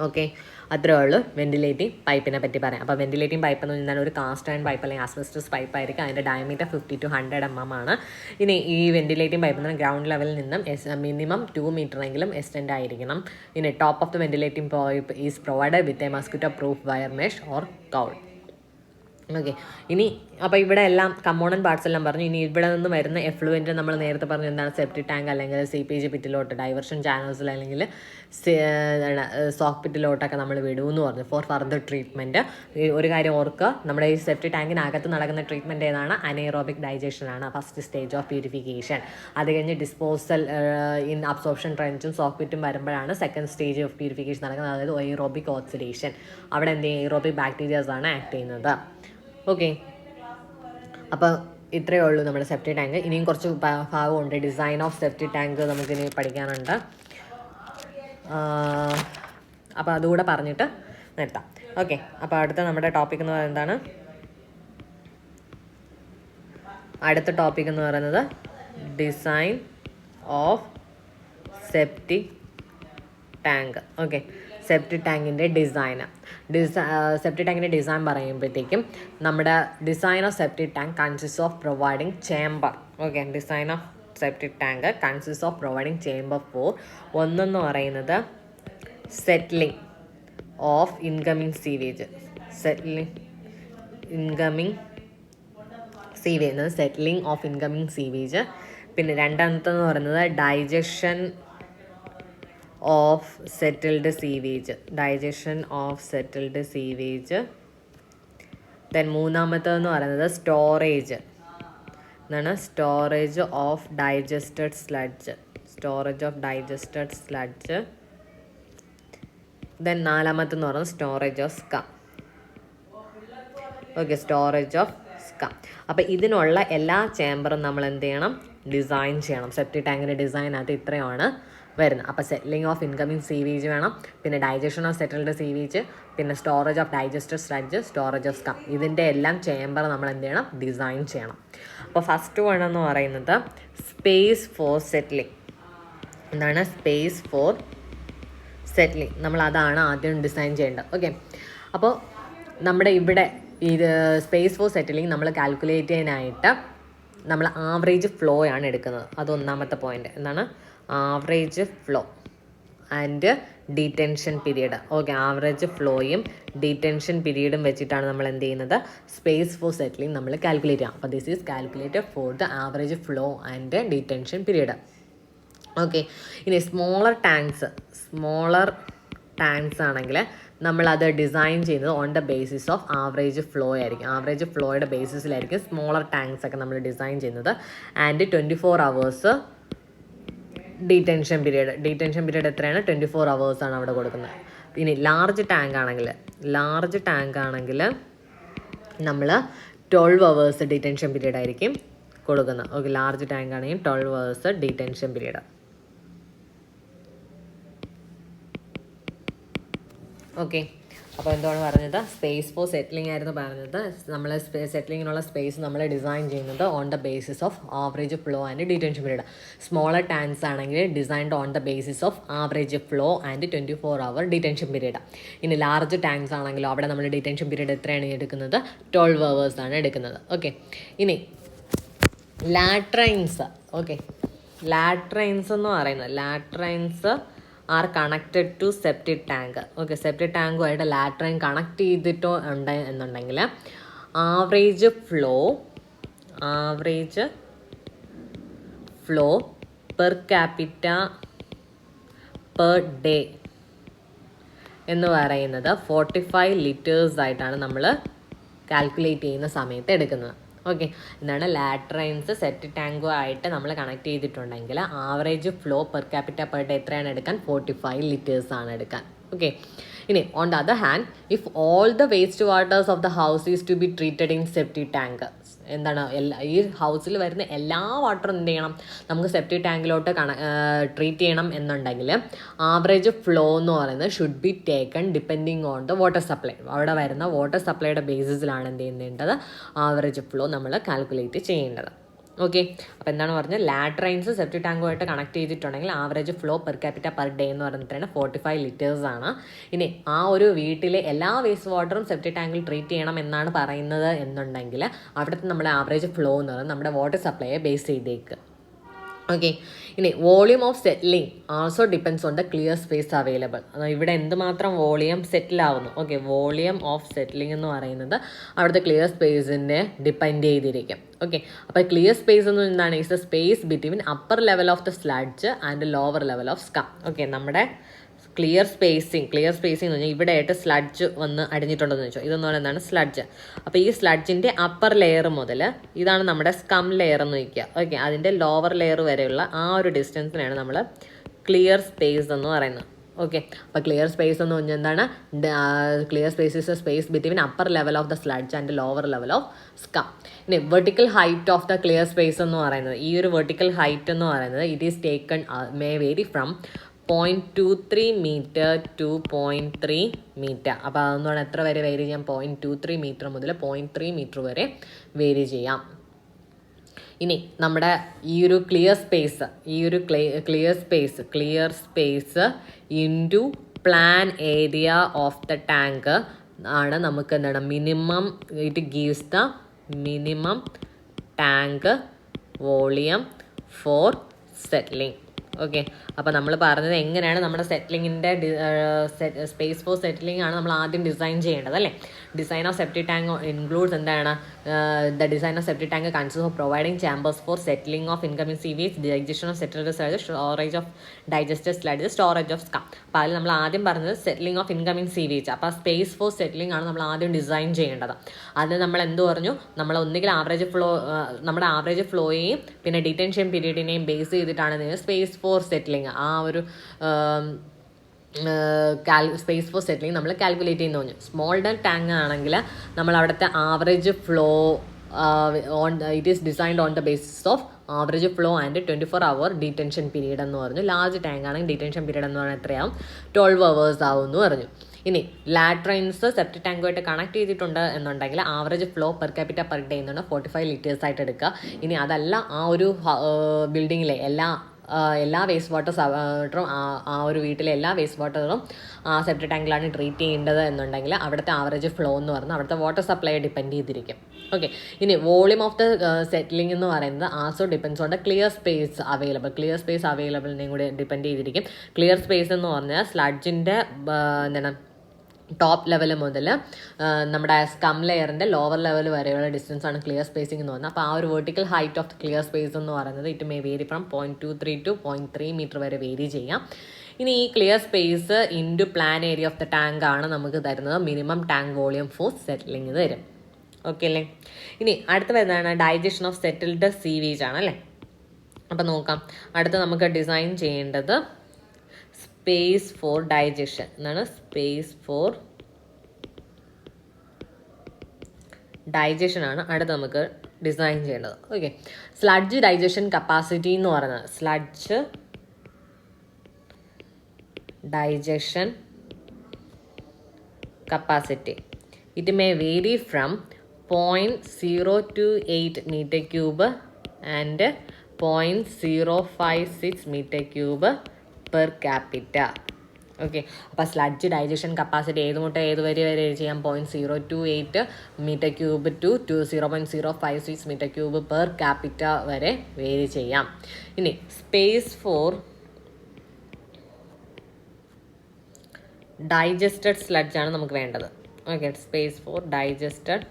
ഓക്കെ, അത്രേ ഉള്ളൂ വെന്റിലേറ്റിംഗ് പൈപ്പിനെ പറ്റി പറയാം. അപ്പോൾ വെന്റിലേറ്റിംഗ് പൈപ്പ് എന്ന് പറഞ്ഞാൽ ഒരു കാസ്റ്റ് അയൺ പൈപ്പ് അല്ലെങ്കിൽ ആസ്ബെസ്റ്റോസ് പൈപ്പ് ആയിരിക്കും. അതിൻ്റെ ഡയമീറ്റർ 50 to 100 mm ആണ്. ഇനി ഈ വെന്റിലേറ്റിംഗ് പൈപ്പ് എന്ന് പറഞ്ഞാൽ ഗ്രൗണ്ട് ലെവലിൽ നിന്നും മിനിമം 2 meter എങ്കിലും എക്സ്റ്റെൻഡ് ആയിരിക്കണം. ഇനി top of the ventilating pipe is provided with a mosquito proof wire mesh or Kaul. Okay. ഇനി അപ്പോൾ ഇവിടെ എല്ലാം കമ്പോണൻറ്റ് പാർട്സ് എല്ലാം പറഞ്ഞു. ഇനി ഇവിടെ നിന്ന് വരുന്ന എഫ്ലുവൻറ്റ് നമ്മൾ നേരത്തെ പറഞ്ഞു എന്താണ് സെപ്റ്റിക് ടാങ്ക് അല്ലെങ്കിൽ CPG പിറ്റിലോട്ട് ഡൈവേർഷൻ ചാനൽസിൽ അല്ലെങ്കിൽ സോക്ക് പിറ്റിലോട്ടൊക്കെ നമ്മൾ വിടുമെന്ന് പറഞ്ഞു ഫോർ ഫർദർ ട്രീറ്റ്മെൻറ്റ്. ഒരു കാര്യം ഓർക്കുക, നമ്മുടെ ഈ സെപ്റ്റിക് ടാങ്കിനകത്ത് നടക്കുന്ന ട്രീറ്റ്മെൻറ്റ് ഏതാണ്? അനേറോബിക് ഡൈജഷൻ ആണ് ഫസ്റ്റ് സ്റ്റേജ് ഓഫ് പ്യൂരിഫിക്കേഷൻ. അത് കഴിഞ്ഞ് ഡിസ്പോസൽ ഇൻ അബ്സോർപ്ഷൻ ട്രെഞ്ചും സോക്ക് പിറ്റും വരുമ്പോഴാണ് സെക്കൻഡ് സ്റ്റേജ് ഓഫ് പ്യൂരിഫിക്കേഷൻ നടക്കുന്നത്, അതായത് എയ്റോബിക് ഓക്സിഡേഷൻ. അവിടെ എന്ത് ചെയ്യും? എയ്റോബിക് ബാക്ടീരിയാസ് ആണ് ആക്ട് ചെയ്യുന്നത്. ഓക്കെ, അപ്പോൾ ഇത്രയേ ഉള്ളൂ നമ്മുടെ സെപ്റ്റിക് ടാങ്ക്. ഇനിയും കുറച്ച് ഭാഗമുണ്ട്. ഡിസൈൻ ഓഫ് സെപ്റ്റിക് ടാങ്ക് നമുക്കിനി പഠിക്കാനുണ്ട്. അപ്പോൾ അതുകൂടെ പറഞ്ഞിട്ട് നിർത്താം. ഓക്കെ, അപ്പോൾ അടുത്ത നമ്മുടെ ടോപ്പിക് എന്ന് പറയുന്നത് എന്താണ്? അടുത്ത ടോപ്പിക് എന്ന് പറയുന്നത് design of septic tank. Okay, septic ടാങ്കിൻ്റെ സെപ്റ്റിക് ടാങ്കിൻ്റെ ഡിസൈൻ പറയുമ്പോഴത്തേക്കും നമ്മുടെ design of septic tank consist of providing chamber. Okay, design of septic tank consist of providing chamber for ഒന്നെന്ന് പറയുന്നത് settling of incoming sewage. Settling of incoming sewage. പിന്നെ രണ്ടാമത്തെന്ന് പറയുന്നത് digestion of settled sewage. Then മൂന്നാമത്തേതെന്ന് പറയുന്നത് storage of digested sludge. Then നാലാമത്തെന്ന് പറയുന്നത് storage of scum. Okay, storage of scum. അപ്പോൾ ഇതിനുള്ള എല്ലാ ചേമ്പറും നമ്മൾ എന്ത് ചെയ്യണം? ഡിസൈൻ ചെയ്യണം. സെപ്റ്റിക് ടാങ്കിൻ്റെ ഡിസൈനകത്ത് ഇത്രയാണ് വരുന്നത്. അപ്പോൾ സെറ്റിലിംഗ് ഓഫ് ഇൻകമിങ് സീവേജ് വേണം, പിന്നെ ഡൈജഷൻ ഓഫ് സെറ്റിൽഡ് സീവേജ്, പിന്നെ storage of digested sludge, storage of scum. ഇതിൻ്റെ എല്ലാം ചേമ്പർ നമ്മൾ എന്ത് ചെയ്യണം? ഡിസൈൻ ചെയ്യണം. അപ്പോൾ ഫസ്റ്റ് വൺ എന്ന് പറയുന്നത് സ്പേസ് ഫോർ സെറ്റിലിംഗ്. എന്താണ് സ്പേസ് ഫോർ സെറ്റിലിംഗ്? നമ്മൾ അതാണ് ആദ്യം ഡിസൈൻ ചെയ്യേണ്ടത്. ഓക്കെ, അപ്പോൾ നമ്മുടെ ഇവിടെ ഇത് സ്പേസ് ഫോർ സെറ്റിലിംഗ് നമ്മൾ കാൽക്കുലേറ്റ് ചെയ്യാനായിട്ട് നമ്മൾ ആവറേജ് ഫ്ലോ ആണ് എടുക്കുന്നത്. അത് ഒന്നാമത്തെ പോയിന്റ്. എന്താണ്? Average flow and detention period. Okay, average ഫ്ലോയും ഡീറ്റൻഷൻ പീരീഡും വെച്ചിട്ടാണ് നമ്മൾ എന്ത് ചെയ്യുന്നത്? സ്പേസ് ഫോർ സെറ്റിലിംഗ് നമ്മൾ കാൽക്കുലേറ്റ് ചെയ്യാം. അപ്പോൾ this is calculated for the average flow and detention period. Okay, ഇനി സ്മോളർ ടാങ്ക്സ് ആണെങ്കിൽ നമ്മളത് ഡിസൈൻ ചെയ്യുന്നത് on the basis of average flow ആയിരിക്കും. ആവറേജ് ഫ്ലോയുടെ ബേസിസിലായിരിക്കും സ്മോളർ ടാങ്ക്സ് ഒക്കെ നമ്മൾ ഡിസൈൻ ചെയ്യുന്നത്. ആൻഡ് 24 hours ഡീറ്റൻഷൻ പീരീഡ് എത്രയാണ്? 24 hours ആണ് അവിടെ കൊടുക്കുന്നത്. ഇനി ലാർജ് ടാങ്ക് ആണെങ്കിൽ നമ്മൾ 12 hours ഡീറ്റൻഷൻ പീരീഡ് ആയിരിക്കും കൊടുക്കുന്നത്. ഓക്കെ, ലാർജ് ടാങ്ക് ആണെങ്കിൽ 12 hours ഡീറ്റൻഷൻ പീരീഡ്. ഓക്കെ, അപ്പോൾ എന്താണ് പറഞ്ഞത്? സ്പേസ് ഫോർ സെറ്റിലിംഗ് ആയിരുന്നു പറഞ്ഞത്. നമ്മൾ സെറ്റിലിങ്ങിനുള്ള സ്പേസ് നമ്മൾ ഡിസൈൻ ചെയ്യുന്നത് on the basis of average flow and detention period. Smaller tanks ആണെങ്കിൽ designed on the basis of average flow and 24 hour detention period. ഇനി ലാർജ് ടാങ്ക്സ് ആണെങ്കിലോ അവിടെ നമ്മൾ ഡീറ്റൻഷൻ പീരീഡ് എത്രയാണ് എടുക്കുന്നത്? 12 hours ആണ് എടുക്കുന്നത്. ഓക്കെ, ഇനി ലാട്രൈൻസ്. ഓക്കെ, ലാട്രൈൻസ് എന്ന് പറയുന്നത് latrines are connected to septic tank. Okay, septic ടാങ്കുമായിട്ട് ലാട്രൈൻ കണക്ട് ചെയ്തിട്ടോ ഉണ്ട് എന്നുണ്ടെങ്കിൽ average flow per capita per day എന്ന് പറയുന്നത് 45 liters ആയിട്ടാണ് നമ്മൾ കാൽക്കുലേറ്റ് ചെയ്യുന്ന സമയത്ത് എടുക്കുന്നത്. ഓക്കെ, എന്താണ്? ലാട്രൈൻസ് സെപ്റ്റിക് ടാങ്കുമായിട്ട് നമ്മൾ കണക്ട് ചെയ്തിട്ടുണ്ടെങ്കിൽ average flow per capita per day എത്രയാണ് എടുക്കാൻ? 45 liters ആണ് എടുക്കാൻ. ഓക്കെ, ഇനി on the other hand if all the waste waters of the house is to be treated in septic tank. എന്താണ്? ഈ ഹൗസിൽ വരുന്ന എല്ലാ വാട്ടറും എന്ത് ചെയ്യണം? നമുക്ക് സെപ്റ്റിക് ടാങ്കിലോട്ട് ട്രീറ്റ് ചെയ്യണം എന്നുണ്ടെങ്കിൽ ആവറേജ് ഫ്ലോ എന്ന് പറയുന്നത് should be taken depending on the water supply. അവിടെ വരുന്ന വാട്ടർ സപ്ലൈയുടെ ബേസിസിലാണ് എന്ത് ചെയ്യേണ്ടത്? ആവറേജ് ഫ്ലോ നമ്മൾ കാൽക്കുലേറ്റ് ചെയ്യേണ്ടത്. ഓക്കെ, അപ്പോൾ എന്താണ് പറഞ്ഞത്? ലാട്രൈൻസ് സെപ്റ്റിക് ടാങ്കുമായിട്ട് കണക്ട് ചെയ്തിട്ടുണ്ടെങ്കിൽ average flow per capita per day എന്ന് പറഞ്ഞിട്ടാണ് 45 liters ആണ്. ഇനി ആ ഒരു വീട്ടിലെ എല്ലാ വേസ്റ്റ് വാട്ടറും സെപ്റ്റിക് ടാങ്കിൽ ട്രീറ്റ് ചെയ്യണം എന്നാണ് പറയുന്നത് എന്നുണ്ടെങ്കിൽ അവിടുത്തെ നമ്മുടെ ആവറേജ് ഫ്ലോ എന്ന് പറയുന്നത് നമ്മുടെ വാട്ടർ സപ്ലൈയെ ബേസ് ചെയ്തേക്ക്. ഓക്കെ. ഇനി volume of settling also depends on the clear space available. ഇവിടെ എന്തുമാത്രം വോളിയം സെറ്റിൽ ആവുന്നു. ഓക്കെ, വോളിയം ഓഫ് സെറ്റിലിംഗ് എന്ന് പറയുന്നത് അവിടുത്തെ ക്ലിയർ സ്പേസിനെ ഡിപ്പെൻഡ് ചെയ്തിരിക്കും. ഓക്കെ, അപ്പോൾ ക്ലിയർ സ്പേസ് എന്ന് എന്താണ്? Is the space between upper level of the sludge and lower level of scum. Okay, നമ്മുടെ ക്ലിയർ സ്പേസിങ് എന്ന് പറഞ്ഞാൽ ഇവിടെ ആയിട്ട് സ്ലഡ്ജ് വന്ന് അടിഞ്ഞിട്ടുണ്ടെന്ന് വെച്ചോ. ഇതെന്ന് പറയുന്നതാണ് സ്ലഡ്ജ്. അപ്പോൾ ഈ സ്ലഡ്ജിൻ്റെ അപ്പർ ലെയർ മുതൽ ഇതാണ് നമ്മുടെ സ്കം ലെയർ എന്ന് വയ്ക്കുക. ഓക്കെ, അതിൻ്റെ ലോവർ ലെയർ വരെയുള്ള ആ ഒരു ഡിസ്റ്റൻസിനാണ് നമ്മൾ ക്ലിയർ സ്പേസ് എന്ന് പറയുന്നത്. ഓക്കെ, അപ്പോൾ ക്ലിയർ സ്പേസ് എന്ന് പറഞ്ഞാൽ എന്താണ്? Clear space is a space between upper level of the sludge and lower level of scum. ഇനി vertical height of the clear space എന്ന് പറയുന്നത്, ഈ ഒരു വെർട്ടിക്കൽ ഹൈറ്റ് എന്ന് പറയുന്നത് it is taken may vary from 0.23 metre to 0.3 metre. അപ്പോൾ അതെന്ന് പറഞ്ഞാൽ എത്ര വരെ വേരി ചെയ്യാം? 0.23 മീറ്റർ മുതൽ 0.3 മീറ്റർ വരെ വേരി ചെയ്യാം. ഇനി നമ്മുടെ ഈ ഒരു clear space into plan area of the tank ആണ് നമുക്ക് എന്താണ് minimum. It gives the minimum tank volume for settling. Okay, അപ്പോൾ നമ്മൾ പറഞ്ഞത് എങ്ങനെയാണ് നമ്മുടെ സെറ്റിലിങ്ങിൻ്റെ സ്പേസ് ഫോർ സെറ്റിലിംഗ് ആണ് നമ്മൾ ആദ്യം ഡിസൈൻ ചെയ്യേണ്ടത് അല്ലേ. Design of septic tank includes എന്താണ്? The design of septic tank consist of providing chambers for settling of incoming sewage, digestion of settled sludge, storage of digested sludge, storage of scum. അപ്പോൾ അതിൽ നമ്മൾ ആദ്യം പറഞ്ഞത് settling of incoming sewage. അപ്പോൾ space for settling ആണ് നമ്മൾ ആദ്യം design ചെയ്യേണ്ടത്. അതിന് നമ്മൾ എന്ത് പറഞ്ഞു? നമ്മൾ ഒന്നുകിൽ നമ്മുടെ ആവറേജ് ഫ്ലോയെയും പിന്നെ ഡിറ്റൻഷൻ പീരീഡിനെയും ബേസ് ചെയ്തിട്ടാണ് സ്പേസ് ഫോർ സെറ്റിലിംഗ് ആ ഒരു സ്പേസ് ഫോർ സെറ്റിലിംഗ് നമ്മൾ കാൽക്കുലേറ്റ് ചെയ്യുന്ന പറഞ്ഞു. സ്മോൾ ടാങ്ക് ആണെങ്കിൽ നമ്മൾ അവിടുത്തെ average flow it is designed on the basis of average flow and 24 hour detention period എന്ന് പറഞ്ഞു. ലാർജ് ടാങ്ക് ആണെങ്കിൽ ഡിറ്റൻഷൻ പീരീഡ് എന്ന് പറഞ്ഞാൽ എത്രയാവും? 12 hours ആവും എന്ന് പറഞ്ഞു. ഇനി ലാട്രൈൻസ് സെപ്റ്റിക് ടാങ്കുമായിട്ട് കണക്ട് ചെയ്തിട്ടുണ്ട് എന്നുണ്ടെങ്കിൽ average flow per capita per day എന്ന് പറഞ്ഞാൽ 45 liters ആയിട്ട് എടുക്കുക. ഇനി അതല്ല ആ ഒരു ബിൽഡിങ്ങിലെ എല്ലാ വേസ്റ്റ് വാട്ടറും ആ ഒരു വീട്ടിലെ എല്ലാ വേസ്റ്റ് വാട്ടറും സെപ്റ്റിക് ടാങ്കിലാണ് ട്രീറ്റ് ചെയ്യേണ്ടത് എന്നുണ്ടെങ്കിൽ അവിടുത്തെ ആവറേജ് ഫ്ലോ എന്ന് പറഞ്ഞാൽ അവിടുത്തെ വാട്ടർ സപ്ലൈയെ ഡിപ്പെൻഡ് ചെയ്തിരിക്കും. ഓക്കെ, ഇനി വോളിയം ഓഫ് ദ സെറ്റിലിംഗ് എന്ന് പറയുന്നത് also depends on the clear space അവൈലബിളിനെയും കൂടി ഡിപ്പെൻഡ് ചെയ്തിരിക്കും. ക്ലിയർ സ്പേസ് എന്ന് പറഞ്ഞാൽ സ്ലഡ്ജിൻ്റെ എന്താണ് ടോപ്പ് ലെവൽ മുതൽ നമ്മുടെ സ്കം ലെയറിൻ്റെ ലോവർ ലെവൽ വരെയുള്ള ഡിസ്റ്റൻസ് ആണ് ക്ലിയർ സ്പേസിംഗ് എന്ന് പറയുന്നത്. അപ്പോൾ ആ ഒരു vertical height of clear space എന്ന് പറയുന്നത് it may vary from 0.23 to 0.3 metre വരെ വേരി ചെയ്യാം. ഇനി ഈ clear space into plan area of the tank ആണ് നമുക്ക് തരുന്നത് minimum tank volume for settling തരും. ഓക്കെ അല്ലേ. ഇനി അടുത്ത വരുന്നതാണ് ഡൈജഷൻ ഓഫ് സെറ്റിൽഡ് സീവേജ് ആണല്ലേ. അപ്പം നോക്കാം, അടുത്ത് നമുക്ക് ഡിസൈൻ ചെയ്യേണ്ടത് സ്പേസ് ഫോർ ഡൈജഷൻ എന്നാണ്. സ്പേസ് ഫോർ ഡൈജഷൻ ആണ് അടുത്ത് നമുക്ക് ഡിസൈൻ ചെയ്യേണ്ടത്. ഓക്കെ, സ്ലഡ്ജ് ഡൈജഷൻ കപ്പാസിറ്റി എന്ന് പറയുന്നത് sludge digestion capacity it may vary from 0.028 meter cube and 0.056 meter cube per capita. Okay, അപ്പോൾ സ്ലഡ്ജ് ഡൈജഷൻ കപ്പാസിറ്റി ഏത് മുട്ട ഏത് വരെ ചെയ്യാം? 0.028 meter cube to 0.056 meter cube per capita വരെ വേരി ചെയ്യാം. ഇനി സ്പേസ് ഫോർ ഡൈജസ്റ്റഡ് സ്ലഡ്ജാണ് നമുക്ക് വേണ്ടത്. Okay, space for digested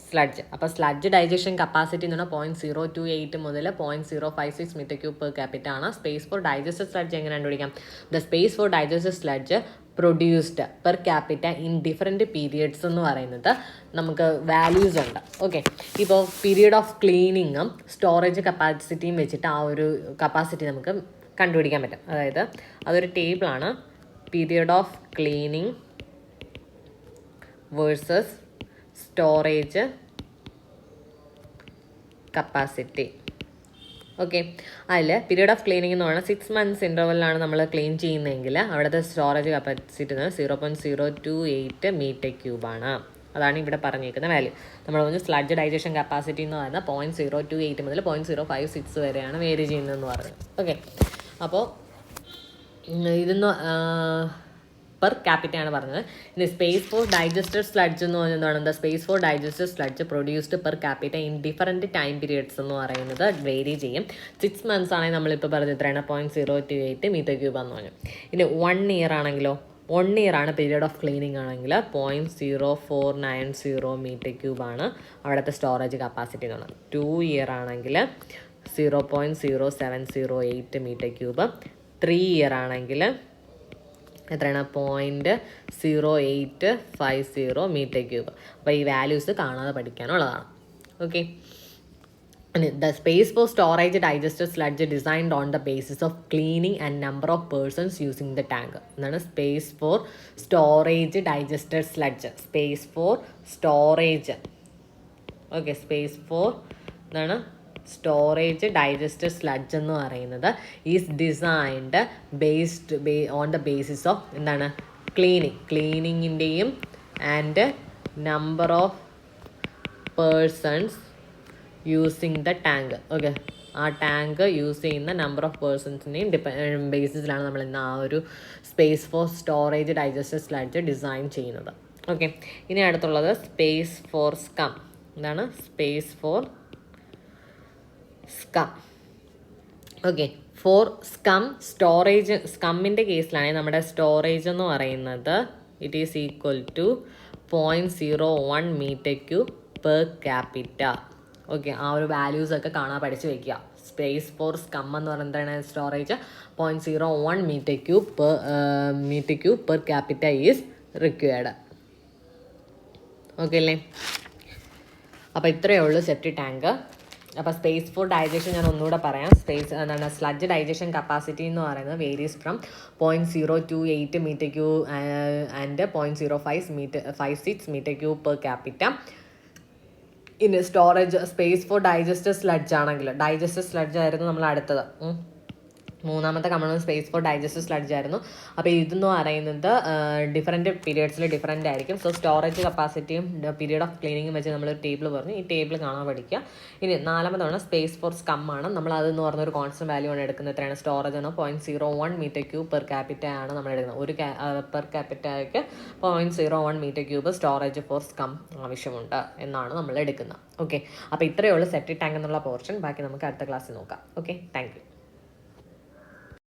sludge. അപ്പോൾ സ്ലഡ്ജ് ഡൈജഷൻ കപ്പാസിറ്റി എന്ന് പറഞ്ഞാൽ 0.028 മുതൽ 0.056 meter cube പെർ ക്യാപിറ്റ ആണ്. സ്പേസ് ഫോർ ഡൈജസ്റ്റഡ് സ്ലഡ്ജ് എങ്ങനെ കണ്ടുപിടിക്കാം? The space for digested sludge produced per capita in different periods എന്ന് പറയുന്നത് നമുക്ക് വാല്യൂസ് ഉണ്ട്. ഓക്കെ, ഇപ്പോൾ പീരിയഡ് ഓഫ് ക്ലീനിങ്ങും സ്റ്റോറേജ് കപ്പാസിറ്റിയും വെച്ചിട്ട് ആ ഒരു കപ്പാസിറ്റി നമുക്ക് കണ്ടുപിടിക്കാൻ പറ്റും. അതായത് അതൊരു ടേബിളാണ്. Period of cleaning versus storage capacity. Okay, അതിൽ പീരിയഡ് ഓഫ് ക്ലീനിങ് എന്ന് പറഞ്ഞാൽ 6 months ഇൻ്റർവെല്ലാണ് നമ്മൾ ക്ലീൻ ചെയ്യുന്നതെങ്കിൽ അവിടുത്തെ സ്റ്റോറേജ് കപ്പാസിറ്റി 0.028 meter cube ആണ്. അതാണ് ഇവിടെ പറഞ്ഞിരിക്കുന്ന വാല്യൂ. നമ്മൾ പറഞ്ഞ് സ്ലഡ്ജ് ഡൈജഷൻ കപ്പാസിറ്റി എന്ന് പറയുന്നത് 0.028 മുതൽ 0.056 വരെയാണ് വേരി ചെയ്യുന്നതെന്ന് പറഞ്ഞു. ഓക്കെ, അപ്പോൾ ഇതെന്ന് പെർ ക്യാപിറ്റയാണ് പറഞ്ഞത്. ഇനി സ്പേസ് ഫോർ ഡൈജസ്റ്റഡ് സ്ലഡ്ജ് എന്ന് പറഞ്ഞാൽ എന്താ, space for digested sludge produced per capita in different time periods എന്ന് പറയുന്നത് വേരി ചെയ്യും. 6 months ആണെങ്കിൽ നമ്മളിപ്പോൾ പറഞ്ഞത് എത്രയാണ്, 0.028 മീറ്റർ ക്യൂബ് എന്ന് പറഞ്ഞു. ഇനി 1 year ആണെങ്കിലോ, 1 year ആണ് പീരിയഡ് ഓഫ് ക്ലീനിങ് ആണെങ്കിൽ 0.0490 മീറ്റർ ക്യൂബാണ് അവിടുത്തെ സ്റ്റോറേജ് കപ്പാസിറ്റി എന്ന് പറയുന്നത്. 2 year ആണെങ്കിൽ 0.0708 മീറ്റർ ക്യൂബ്. 3 year ആണെങ്കിൽ എത്രയാണ്, 0.0850 മീറ്റർ ക്യൂബ്. അപ്പോൾ ഈ വാല്യൂസ് കാണാതെ പഠിക്കാനുള്ളതാണ്. Okay. The space for storage digested sludge designed on the basis of cleaning and number of persons using the tank. എന്താണ് space for storage digested sludge. Space for storage. Okay, space for എന്താണ് storage digested sludge എന്ന് പറയുന്നത് is designed on the basis of എന്താണ് ക്ലീനിങ്ങിൻ്റെയും and number of persons using the tank. Okay, ആ tank use ചെയ്യുന്ന number of പേഴ്സൺസിനെയും ബേസിസിലാണ് നമ്മൾ ഇന്ന് ആ ഒരു space for storage digested sludge design ചെയ്യുന്നത്. ഓക്കെ, ഇനി അടുത്തുള്ളത് സ്പേസ് ഫോർ സ്കം. എന്താണ് space for scum? Okay, for scum storage, സ്കമ്മിൻ്റെ കേസിലാണെങ്കിൽ നമ്മുടെ സ്റ്റോറേജ് എന്ന് പറയുന്നത് it is equal to 0.01 metre cube per capita. Okay, ആ ഒരു വാല്യൂസൊക്കെ കാണാൻ പഠിച്ച് വയ്ക്കുക. സ്പേസ് ഫോർ സ്കം എന്ന് പറയുന്നതാണ് storage 0.01 metre cube per capita is required. Okay അല്ലേ? അപ്പോൾ ഇത്രയേ ഉള്ളൂ സെപ്റ്റിക് ടാങ്ക്. അപ്പോൾ സ്പേസ് ഫോർ ഡൈജഷൻ ഞാൻ ഒന്നുകൂടെ പറയാം. എന്താണ് സ്ലഡ്ജ് ഡൈജഷൻ കപ്പാസിറ്റി എന്ന് പറയുന്നത് varies from 0.028 metre cube and 0.0556 metre cube per capita. ഇനി storage space for digested sludge ആണെങ്കിൽ, ഡൈജസ്റ്റഡ് സ്ലഡ്ജ് ആയിരുന്നു നമ്മൾ അടുത്തത്. മൂന്നാമത്തെ കമ്പണി സ്പേസ് ഫോർ ഡൈജസ്റ്റഡ് സ്ലഡ്ജ് ആയിരുന്നു. അപ്പോൾ ഇതെന്ന് പറയുന്നത് ഡിഫറൻറ്റ് പീരിയഡ്സിൽ ഡിഫറൻ്റ് ആയിരിക്കും. സോ സ്റ്റോറേജ് കപ്പാസിറ്റിയും പീരിയഡ് ഓഫ് ക്ലീനിങ്ങും വെച്ച് നമ്മളൊരു ടേബിൾ പറഞ്ഞു. ഈ ടേബിൾ കാണാൻ പഠിക്കുക. ഇനി നാലാമതാണ് സ്പേസ് ഫോർ സ്കം ആണ്. നമ്മൾ അതെന്ന് പറഞ്ഞൊരു കോൺസ്റ്റന്റ് വാല്യൂ ആണ് എടുക്കുന്നത്. എത്രയാണ് സ്റ്റോറേജ് ആണ് 0.01 മീറ്റർ ക്യൂബ് പെർ ക്യാപിറ്റ ആണ് നമ്മൾ എടുക്കുന്നത്. ഒരു പെർ ക്യാപിറ്റയ്ക്ക് 0.01 metre cube storage for scum ആവശ്യമുണ്ട് എന്നാണ് നമ്മൾ എടുക്കുന്നത്. ഓക്കെ, അപ്പോൾ ഇത്രയേ ഉള്ളൂ സെപ്റ്റിക് ടാങ്ക് എന്നുള്ള പോർഷൻ. ബാക്കി നമുക്ക് അടുത്ത ക്ലാസ്സിൽ നോക്കാം. Okay, thank you.